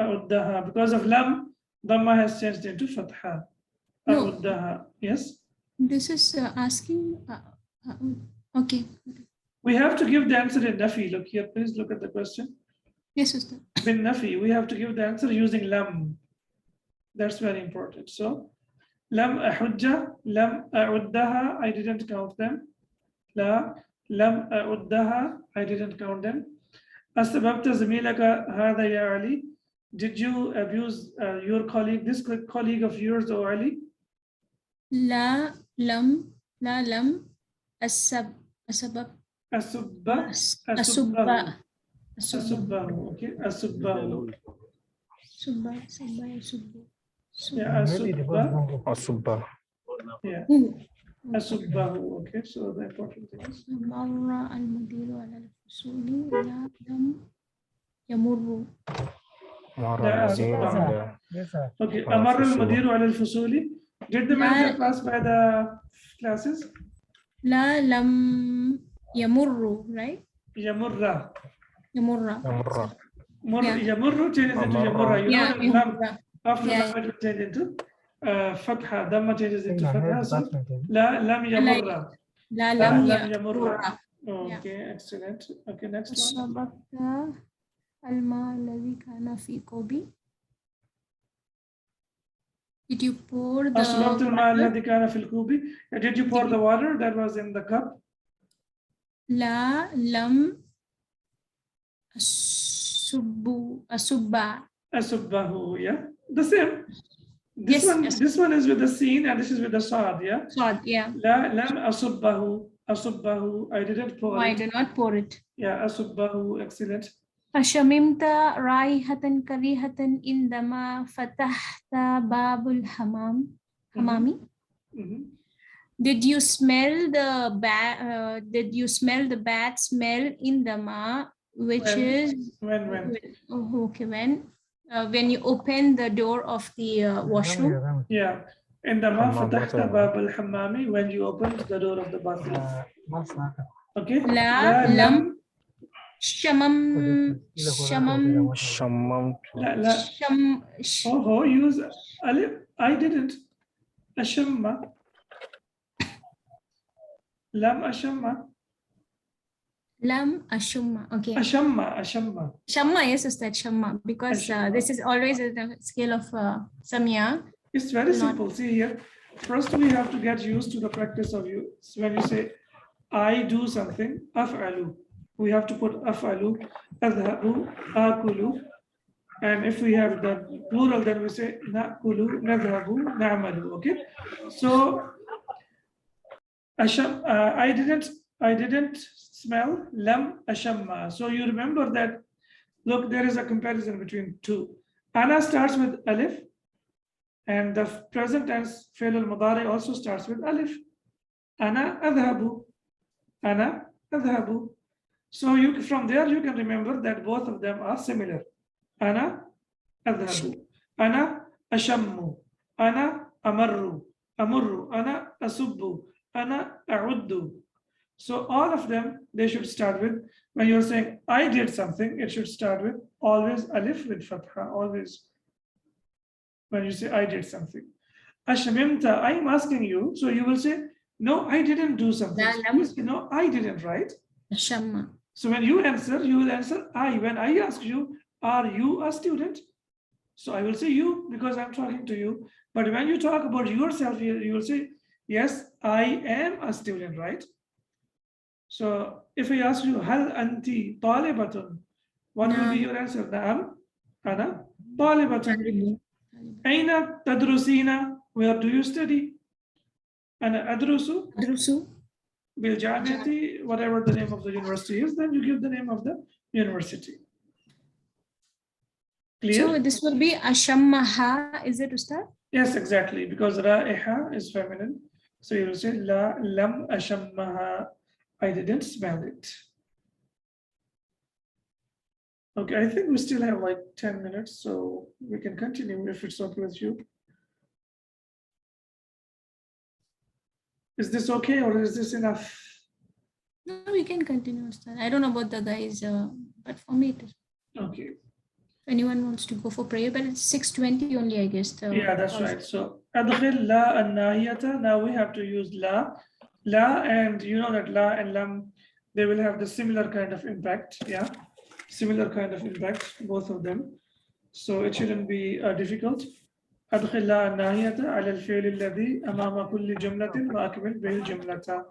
أعدها. Because of lam, dhamma has changed into fatha. No. أعدها. Yes. This is asking. Okay. We have to give the answer in nafi. Look here, please look at the question. Yes, Ustad. Bin nafi, we have to give the answer using lam. That's very important. So, lam ahujja, lam a'uddaha, I didn't count them. La, lam a'uddaha, I didn't count them. Asbabta zamilaka hada ya Ali. Did you abuse your colleague, this colleague of yours, O Ali? La lam asabab. Asubba. Asubba. Asubbahu. Okay. Asubbahu. Subba. Yeah, Maybe the asubba. first one. Asubba. Yeah. Asubbahu. Okay, so the important thing is مر المدير على الفصول لا لم يمر. مر لا المدير أسبه. على Yes, sir. Okay, على أمر الفصول. المدير على الفصول. Did the manager pass by the classes? لا لم يمر, right? يمر. يمر. مر مر. Yeah. يمر changes into أمر. يمر. You know Yeah, that lam يمر. after Yeah. lam it will change into fatha. Dhamma changes into Signal, fatha. head So department. لا لم يمر. لا لا لم لم يمر. يمر. Okay, excellent. Okay, next one. شربت الماء الذي كان في كوبي. Did you pour the أصبغت الماء water? الذي كان في الكوب. Did you pour the water that was in the cup? لا لم أصب. أصبه. Yeah, the same. This Yes, one, yes. this one is with the sin and this is with the sad. Yeah. Sod, yeah. لا لم أصبه. أصبه. I didn't pour No, I it. did not pour it. Yeah, أصبه. Excellent. فشممت رائحة كريهة عندما فتحت باب الحمام. حمامي. Mhm. Did you smell the bad smell in the ma, which When? is When? Oh, okay, when you open the door of the washroom? Yeah. عندما حمام فتحت bathroom. باب الحمام, when you opened the door of the bathroom. Okay. لا لم شممت شممت. لا. Oh, use alif. I didn't. أشم. لم أشم. لم أشم. Okay. أشم. Shamma, yes, Ustad, Shamma, because Ashama. this is always a scale of Samya. It's very Not- simple. See here. First, we have to get used to the practice of you. So when you say, I do something, أفعل. We have to put أفعل, أذهب, آكل. And if we have the plural, then we say نأكل, نذهب, نعمل. Okay. So I didn't smell lam ashamma. So you remember that. Look, there is a comparison between two. Ana starts with alif, and the present tense fi'l al-mudari also starts with alif. Ana adhabu. Ana adhabu. So from there you can remember that both of them are similar. Ana adhabu. Ana ashammu. Ana amarru. Amurru. Ana asubbu. Ana a'uddu. So all of them, they should start with, when you're saying I did something, it should start with always alif with fatha, always. When you say I did something. Ashamimta, I'm asking you, so you will say, no, I didn't do something. La So lam. you say, no, I didn't, right? Shamma. So when you answer, you will answer I. When I ask you, are you a student? So I will say you because I'm talking to you. But when you talk about yourself, you will say, yes, I am a student, right? So if I ask you, hal anti talibatun, what will be your answer? Na'am, ana talibatun. Aina tadrusina, where do you study? Ana adrusu Adrusu. bil jamiati, whatever the name of the university is, then you give the name of the university. Clear? So this will be Ashammaha, is it, Ustad? Yes, exactly, because ra'iha is feminine. So you will say la lam ashammaha. I didn't smell it. Okay, I think we still have like 10 minutes, so we can continue if it's okay with you. Is this okay or is this enough? No, we can continue, Ustad. I don't know about the guys, but for me it is. Okay. If anyone wants to go for prayer, but it's 6:20 only, I guess. Yeah, that's right. So adkhil la an-nahiyata. Now we have to use la. La, and you know that la and lam, they will have the similar kind of impact. Yeah, similar kind of impact, both of them. So it shouldn't be difficult. أدخل لا الناهية على الفعل الذي أمام كل جملة وأكمل به الجملة.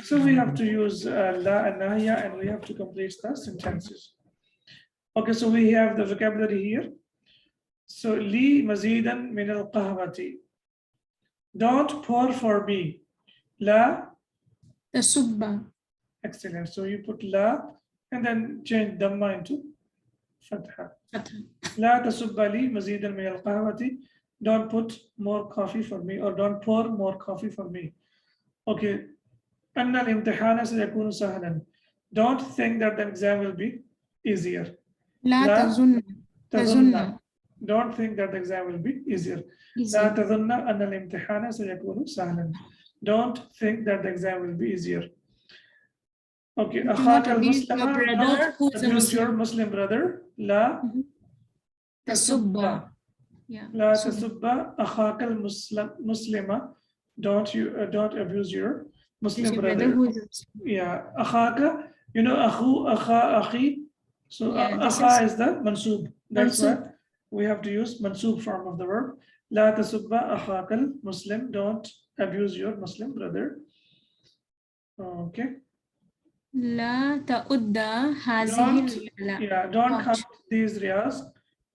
So we have to use لا الناهية and we have to complete the sentences. Okay, so we have the vocabulary here. So لي مزيدا من القهوة. Don't pour for me. لا. The subba. Excellent. So you put la and then change dhamma into fatha. لا تصب لي مزيدا من القهوة. Don't put more coffee for me, or don't pour more coffee for me. Okay. أن الامتحان سيكون سهلا. Don't think that the exam will be easier. لا لا تظن تظن. Don't think that the exam will be easier. لا easy. تظن أن الامتحان سيكون سهلا. Don't think that the exam will be easier. Okay. Do أخاك not abuse your المسلم. brother who Don't is a abuse your Muslim. Muslim brother. لا تسب. تسب. Yeah. لا سب. تسب أخاك المسلم. Don't abuse your Muslim Your brother brother. who is a Muslim. Yeah. أخاك. You know أخو أخا أخي. So Yeah, this أخا is is the mansub. That's why mansub. we have to use mansub form of the verb. لا تسب أخاك المسلم. Don't abuse your Muslim brother. Okay. لا تعد هذه Don't, الريالات. yeah, don't Don't. count these riyals.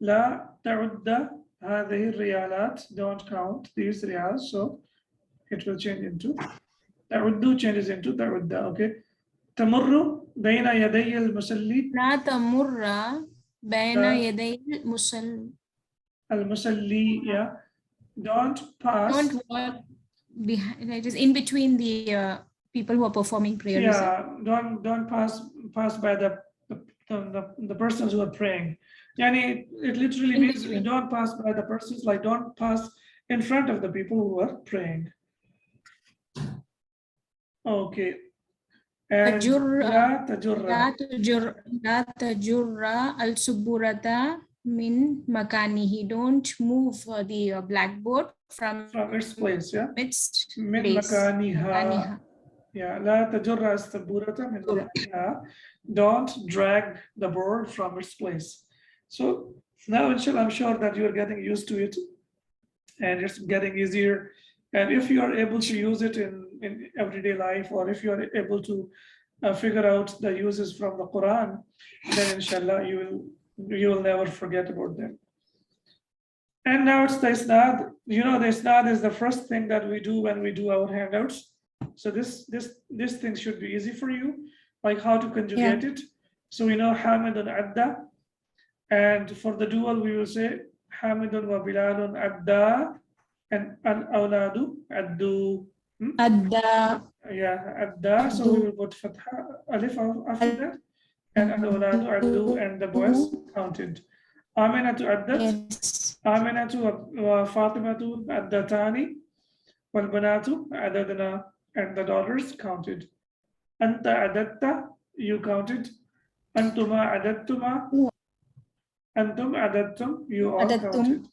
لا تعد هذه الريالات. Don't count these riyals. So it will change into تعد changes into تعد. Okay. تمر بين يدي المصلي. لا تمر بين لا. يدي المصلي. المصلي. Yeah. Don't pass. Don't walk behind. It is in between the people who are performing prayer. is it? Yeah. Don't pass by the persons who are praying. Yani, it literally In means between. don't pass by the persons, like don't pass in front of the people who are praying. Okay. And تجر لا تجر. لا تجر السبورة من مكانه. Don't move the blackboard from its place. Yeah. its من place. مكانها. Yeah. لا تجر السبورة من مكانها. Don't drag the board from its place. So now, inshallah, I'm sure that you are getting used to it and it's getting easier. And if you are able to use it in everyday life, or if you are able to figure out the uses from the Quran, then inshallah you will never forget about them. And now it's the isnad. You know, the isnad is the first thing that we do when we do our handouts. So this thing should be easy for you, like how to conjugate it. So we know Hamidun Adda, and for the dual we will say Hamidun wa Bilalun Adda, and Al-Awladu Addu. أدى. Yeah, Adda. So we will put Fatha Alif after that, and Al-Awladu Addu, and the boys counted. Aminatu Addat. Yes. Aminatu wa Fatimatu Addatani, wal Banatu Adadna, and the daughters counted. Anta Adatta, you counted. Antuma Adattuma. Antum Adattum, you all counted.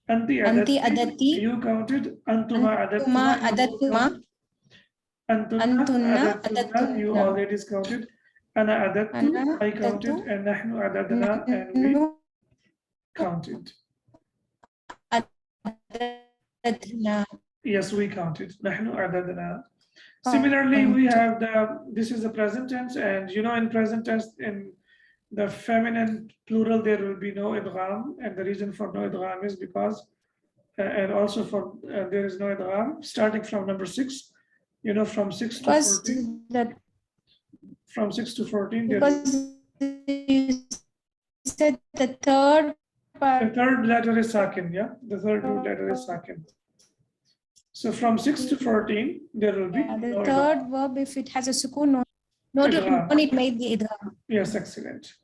Anti Adatti, you counted. Antuma Adattuma. Antunna Adattunna, you all ladies counted. Ana Adattu, I counted. And Nahnu Adadna, and we counted. Yes, we counted. Nahnu Adadna. Similarly, we have this is the present tense, and you know, in present tense, in the feminine plural, there will be no idgham, and the reason for no idgham is because, and also for there is no idgham, starting from number 6, you know, from 6 to 14. From 6 to 14, Because you said the third part. the third letter is sakin, yeah? The third root letter is sakin. So from 6 to 14, there will be The no third idgham. verb, if it has a sukun, no, Idgham. it made the idgham. Yes, excellent.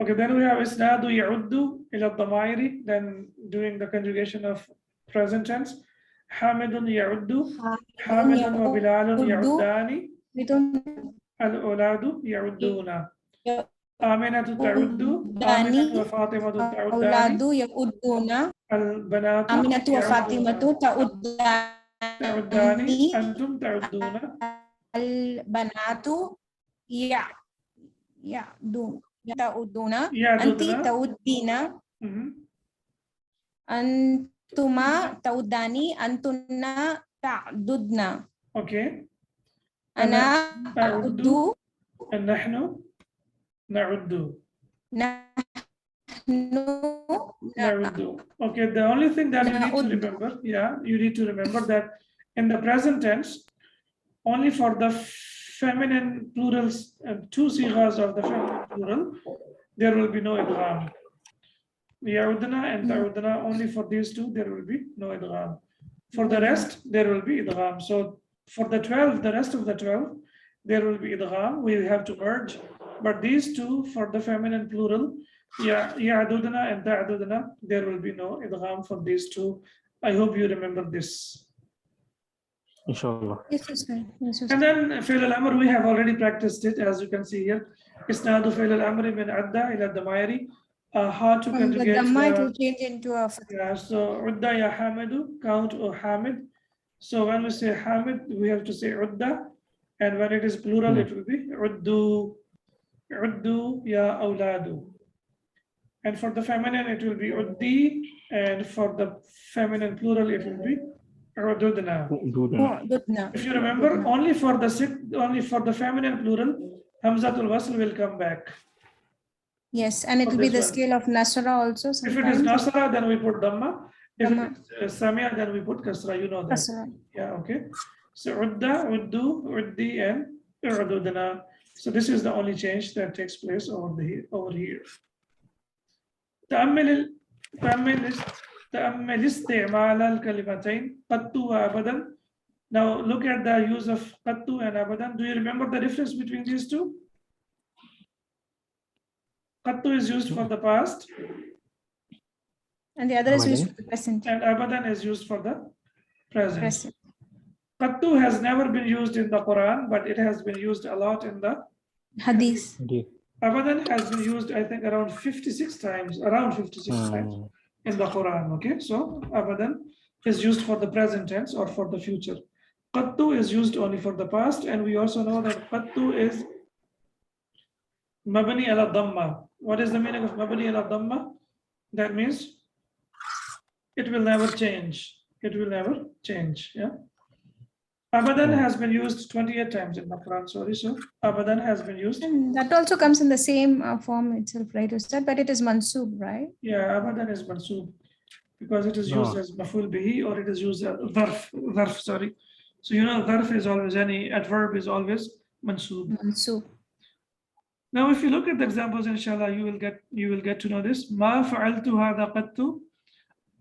Okay, then we have isnadu ya'uddu ila dhamairi, then doing the conjugation of present tense. Hamidun ya'uddu, Hamidun wa Bilalun ya'uddani, al-uladu ya'udduna. Aminatu ta'uddu, Aminatu wa Fatimatu ta'uddani, Awladu ya'udduna, al-banatu Aminatu wa Fatimatu ta'uddani, ta'uddani, antum ta'udduna. al-banatu ta'udduna, Ya'uduna. anti ta'uddina, antuma ta'uddani, antunna ta'dudna. Okay. Ana a'uddu, and nahnu na'uddu. Na'uddu. Okay, the only thing that you need to remember, you need to remember that in the present tense, only for the feminine plurals, 2 sighas of the feminine plural, there will be no idgham. Ya'udna and ta'udna, only for these 2, there will be no idgham. For the rest, there will be idgham. So For the 12, the rest of the 12, there will be idgham. We have to merge. But these two, for the feminine plural, ya'dudna and ta'dudna, there will be no idgham for these two. I hope you remember this. Inshallah. Yes, Ustad. Yes, Ustad. And then fi'l al-amr, we have already practiced it, as you can see here. Isnadu fi'l al-amri min adda ila damayri. How to From the conjugate. Dhamma, it will change into a fatha. Yeah, so udda ya hamidu, count o hamid. So when we say hamid, we have to say udda. And when it is plural, it will be uddu. Uddu ya awladu. And for the feminine, it will be uddi. And for the feminine plural, it will be ududna. Oh, Dudna. If you remember, only for the feminine plural, Hamzatul Wasl will come back. Yes, and it For will be this the one. scale of Nasra also. If it is Sometimes. Nasra, then we put Dhamma. If Dhamma. it is Samia, then we put Kasra. You know that. Nasra. Yeah, okay. So Udda, Uddu, Uddi, and Ududana. So this is the only change that takes place over here. تأمل استعمال الكلمتين قد وأبدا. Now look at the use of قد and أبدا. Do you remember the difference between these two? قد is used for the past And the other is used Abadan. for the present. and أبدا is used for the present. Present. قد has never been used in the Quran, but it has been used a lot in the Hadith. Abadan has been used, I think, around 56 times in the Quran. Okay, so Abadan is used for the present tense or for the future. Qattu is used only for the past, and we also know that Qattu is Mabni ala Dhamma. What is the meaning of Mabni ala Dhamma? That means it will never change. It will never change. Yeah. Abadan has been used 28 times in the Quran. Sorry, so Abadan has been used. And that also comes in the same form itself, right, Ustad? But it is mansub, right? Yeah, Abadan is mansub because it is used as maful bihi or it is used as dharf, sorry. So you know dharf is always any adverb is always mansub. Mansub. Now if you look at the examples, inshallah, you will get to know this. Ma fa'altu hadha qattu.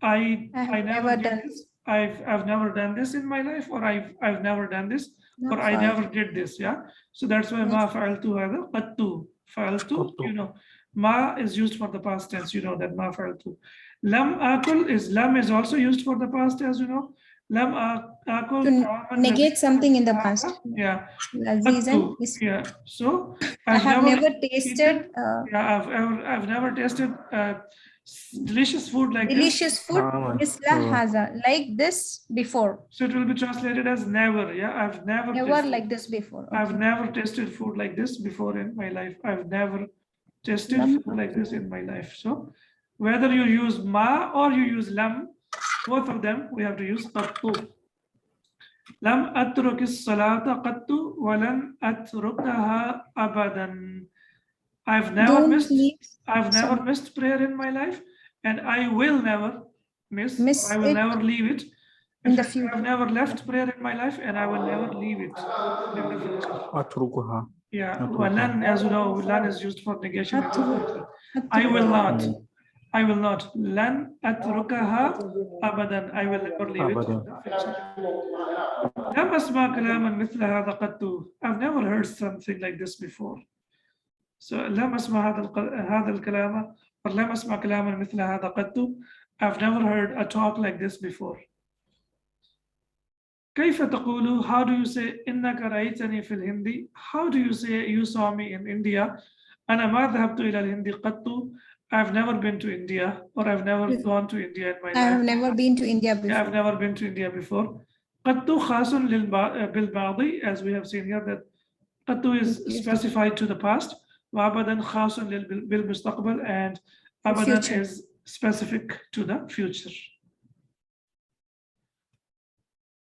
I never did this. I've never done this in my life, or I've never done this, or I never did this. Yeah. So that's why ma fa'altu hadha qattu. Fa'altu, you know, ma is used for the past tense. You know that ma fa'altu. Lam akul lam is also used for the past, as you know. Lam akul To negate something in the past. Yeah. Azizan. Yeah. So I have never tasted I've never tasted delicious food like delicious food. Misla haza, like this before. So it will be translated as never. Yeah, I've never tasted, like this before. Okay. I've never tasted food like this before in my life. I've never tasted food like this in my life. So whether you use ma or you use lam, both of them we have to use qattu. Lam atrukis salata qattu walan atrukaha abadan. I've never missed prayer in my life, and I will never miss I will never leave it. In the future. I've never left prayer in my life, and I will never leave it in the future. Yeah, lan, as you know, lan is used for negation. I will not. I will not. Lan atrukaha abadan. I will never leave it in the future. لم أسمع كلاما مثل هذا قط. I've never heard something like this before. So لم أسمع هذا الكلام or لم أسمع كلاما مثل هذا قط. I've never heard a talk like this before. كيف تقول? How do you say إنك رأيتني في الهند? How do you say you saw me in India? أنا ما ذهبت إلى الهند قط. I've never been to India, or I've never gone to India in my life. I have never been to India before. Yeah, I've never been to India before. قط خاص بالماضي, as we have seen here that قط is specified to the past. وأبدا خاص بالمستقبل, and أبدا is specific to the future.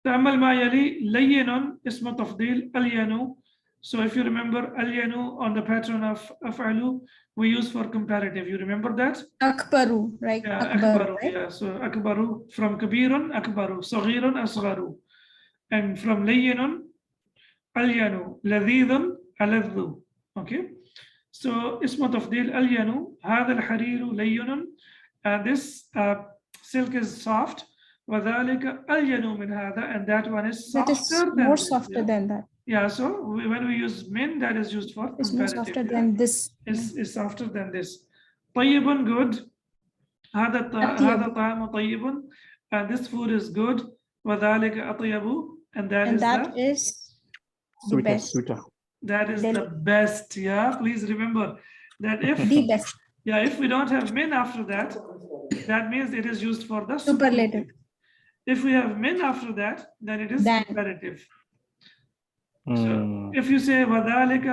تأمل ما يلي. لين اسم تفضيل ألين. So if you remember ألين on the pattern of أفعل, we use for comparative. You remember that? Akbaru, right? Yeah, Akbaru, right? Yeah, so أكبر from كبير أكبر, صغير أصغر, and from لين ألين, لذيذ ألذ. Okay, so اسم تفضيل ألين. هذا الحرير لين. This silk is soft. وَذَلِكَ أَلْيَنُ مِنْ هَذَا, and that one is That softer is than more this, softer yeah. than that. Yeah, so when we use min, that is used for It's more comparative. softer Yeah. than this. Is softer than this. طيب, good. هذا أطيب. طعام طيب, and this food is good. وذلك أطيب, and that And is that the is the Sweeter, best. sweeter. that is Del- the best. Yeah, please remember that if The best. yeah, if we don't have min after that, that means it is used for the Superlative. If we have min after that, then it is Than. comparative. Mm. So if you say وذلك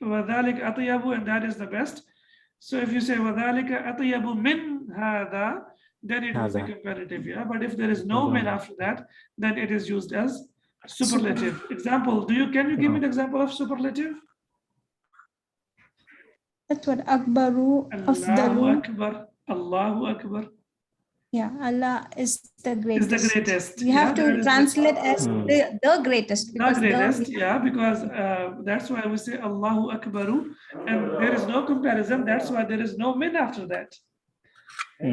أطيب, and that is the best. So if you say وذلك أطيب من هذا, then it will be هذا. comparative. Yeah, but if there is no min after that, then it is used as superlative. Example, can you give me the example of superlative? That's what Akbaru, Allahu Afdalu. Akbar. Allahu Akbar Yeah, Allah is the is greatest. the greatest. You have Yeah, that to is translate as the greatest. the Because greatest, yeah, because that's why we say Allahu Akbaru, and there is no comparison. That's why there is no min after that.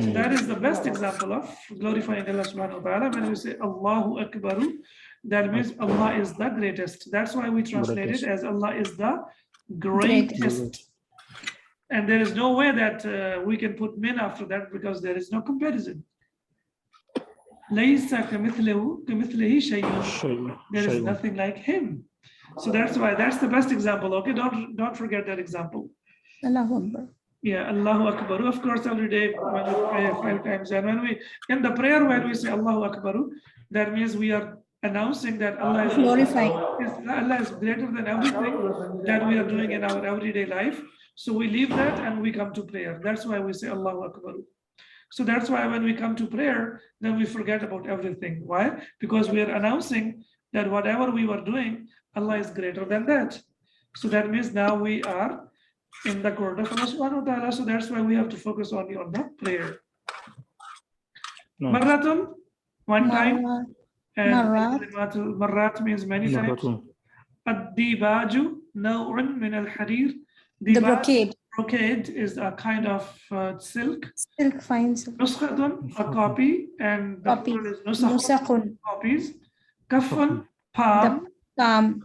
So that is the best example of glorifying Allah subhanahu wa ta'ala. When we say Allahu Akbaru, that means Allah is the greatest. That's why we translate it as Allah is the greatest. And there is no way that we can put min after that, because there is no comparison. لَيْسَ كَمِثْلِهِ شَيْءٌ. شيء. There is شيء. nothing like him. So that's why that's the best example. Okay, don't forget that example. Allahu Akbar. Yeah, Allahu Akbar. Of course, every day when we pray 5 times, and when we in the prayer when we say Allahu Akbar, that means we are announcing that Allah is Glorifying. Allah is greater than everything that we are doing in our everyday life. So we leave that and we come to prayer. That's why we say Allahu Akbar. So that's why when we come to prayer, then we forget about everything. Why? Because we are announcing that whatever we were doing, Allah is greater than that. So that means now we are in the court of Allah subhanahu wa ta'ala. So that's why we have to focus only on the prayer. No. Marratun, one time. Marra. And Marrat. Marrat means many times. مرة. Ad-dibaju, naw'un min al-harir. The brocade. Brocade is a kind of silk. Silk fine silk. Nuskhatun, a copy, and the Copy. plural is nusakhun, Nusakun. copies. Kafun, palm, Palm.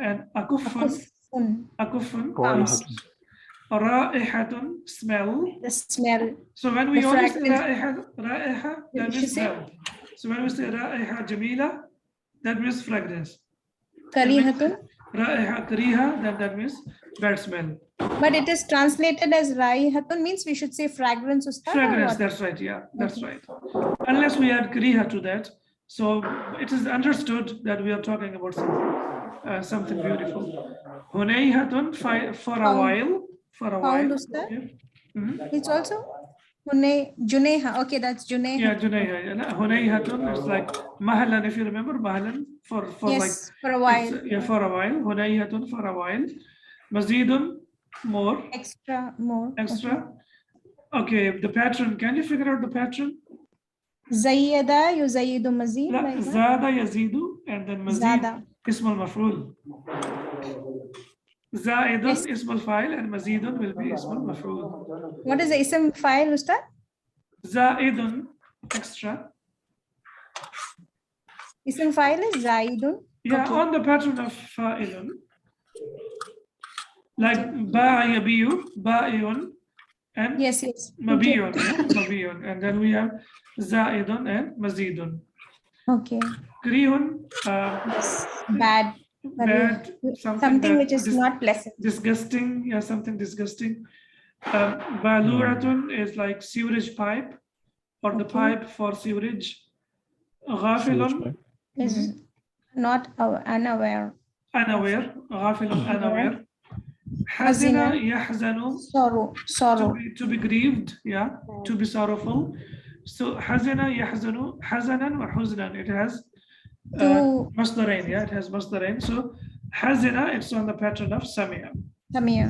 and akufun, Akufun. palms. Ra'ihatun, smell. The smell. So when we The only say fragrance. ra'iha, that You means say- smell. So when we say ra'iha jamila, that means fragrance. Karihatun. Ra'iha kariha, then that means bad smell. But it is translated as Raihatun, means we should say fragrance. Ustad, or Fragrance, what? that's right, yeah, that's right. Unless we add kariha to that. So it is understood that we are talking about something beautiful. Hunayhatun, for a Found. while, for a Found, while. Ustad. Okay. Mhm. It's also Juneha. Okay, that's Juneha. Yeah, Junayha. Hunayhatun is like mahalan, if you remember, mahalan for like, Yes, for a while. yeah, for a while. Hunayhatun for a while. Mazidun, more, Extra, more. extra. Okay, the pattern. Can you figure out the pattern? Zayyada, yuzayidu mazid. La, like that? Zada yazidu, and then mazid Zada. ism al-maf'ul. Zaidun Yes. ism al-fa'il, and mazidun will be ism al-maf'ul. What is the ism file, Ustad? Zaidun, extra. Ism file is Zaidun. Yeah, Okay. on the pattern of fa'ilun. Like ba'a yabiyu, ba'iyun, and Yes, yes. mabiyun, yeah, mabiyun. And then we have zaidun and mazidun. Okay. Krihun, Bad. bad, Something that which is not pleasant. disgusting, yeah, something disgusting. Baluratun is like sewage pipe, or the Okay. pipe for sewage. Ghafilun, Is not unaware. unaware. Ghafilun, unaware. Hazina, yahzanu, Sorrow. to be grieved, yeah, to be sorrowful. So hazina, yahzanu, hazanan wa huznan. It has To masdarain, yeah, it has masdarain. So hazina, it's on the pattern of samia. Samia.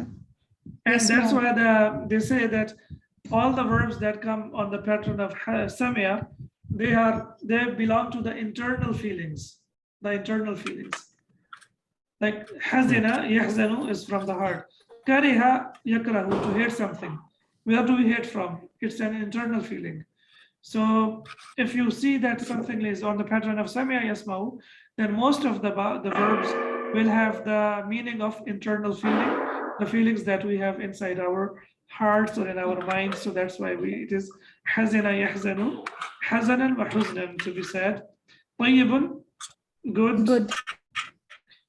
And Yes, that's ma'am. why they say that all the verbs that come on the pattern of samia, they belong to the internal feelings, Like hazina, yahzanu is from the heart. Kariha, yakrahu, to hate something. Where do we hate from? It's an internal feeling. So if you see that something is on the pattern of Sami'a Yasma'u, then most of the verbs will have the meaning of internal feeling, the feelings that we have inside our hearts or in our minds. So that's why it is Hazina Yahzanu, Hazanan wa Huznan to be said. Tayyibun, good. Good.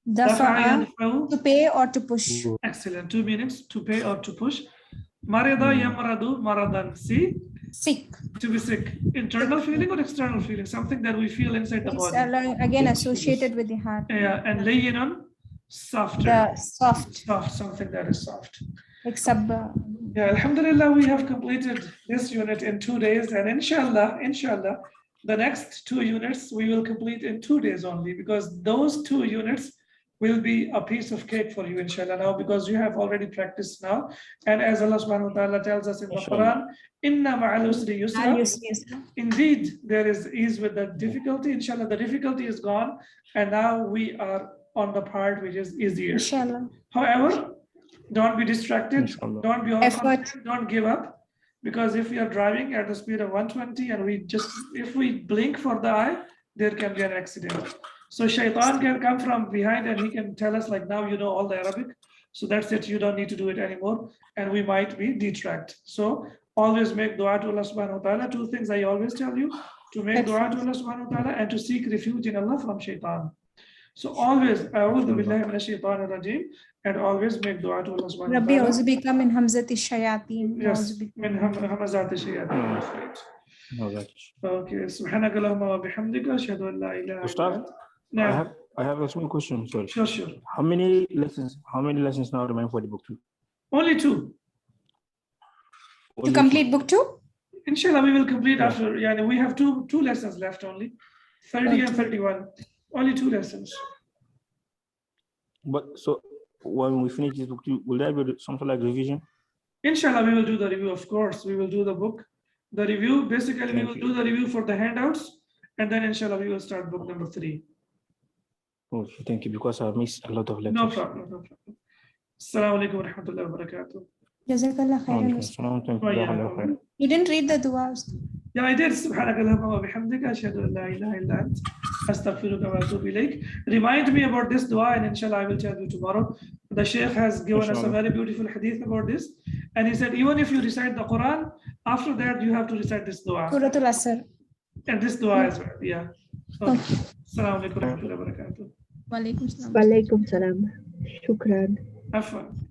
Dafa'a Dafa'a, yanfa'u, to pay or to push. excellent. 2 meanings, to pay or to push. Marida yamradu maradan. See, Sick. to be sick. Internal feeling or external feeling? Something that we feel inside the It's body. again associated with the heart. Yeah, and layyinan, softer. The soft, Soft, something that is soft. like sub. Yeah, alhamdulillah, we have completed this unit in 2 days, and inshallah, the next 2 units we will complete in 2 days only, because those 2 units will be a piece of cake for you, inshallah, now, because you have already practiced now. And as Allah subhanahu wa ta'ala tells us in the Quran, inna ma'al usri yusra. Indeed, there is ease with the difficulty. Inshallah, the difficulty is gone, and now we are on the part which is easier. Inshallah. However, don't be distracted, Inshallah. don't be Effort. overconfident, don't give up, because if we are driving at the speed of 120 and if we blink for the eye, there can be an accident. So shaitan can come from behind and he can tell us like, now you know all the Arabic, so that's it, you don't need to do it anymore, and we might be detract. So always make dua to Allah subhanahu wa ta'ala. 2 things I always tell you, to make dua to Allah subhanahu wa ta'ala and to seek refuge in Allah from shaitan. So always, a'udhu billahi minash shaitanir rajim, and always make dua to Allah subhanahu wa Rabbi ta'ala. Auzubika min hamzati shayateen. Yes, min hamazati shayateen. That's right. No, that's. Okay, subhanaka Allahumma wa bihamdika, ashhadu an la ilaha illa Ustaz, anta. Now, I have a small question. Sorry. sure. How many lessons now remain for the book 2? Only 2. To complete book 2? Inshallah, we will complete after. Yeah, we have two lessons left only, 30 and 31. Only 2 lessons. But so when we finish this book 2, will there be something like revision? Inshallah, we will do the review. Of course, we will do the book. The review, basically, we will do the review for the handouts, and then inshallah, we will start book number 3. Oh, thank you, because I missed a lot of lectures. No problem. Assalamu alaikum wa rahmatullahi wa barakatuh. Jazakallah khairan. Thank you. You didn't read the dua. Yeah, I did. Subhanaka Allahumma wa bihamdika, ashhadu an la ilaha illa anta, astaghfiruka wa atubu ilayk. Remind me about this dua, and inshallah, I will tell you tomorrow. The Shaykh has given us a very beautiful hadith about this, and he said, even if you recite the Quran, after that you have to recite this dua. Suratul Asr. And this dua as well. Yeah. Okay. Assalamu alaikum wa rahmatullahi wa barakatuh. Walaikum salam. Walaikum salam. Shukran. Have fun.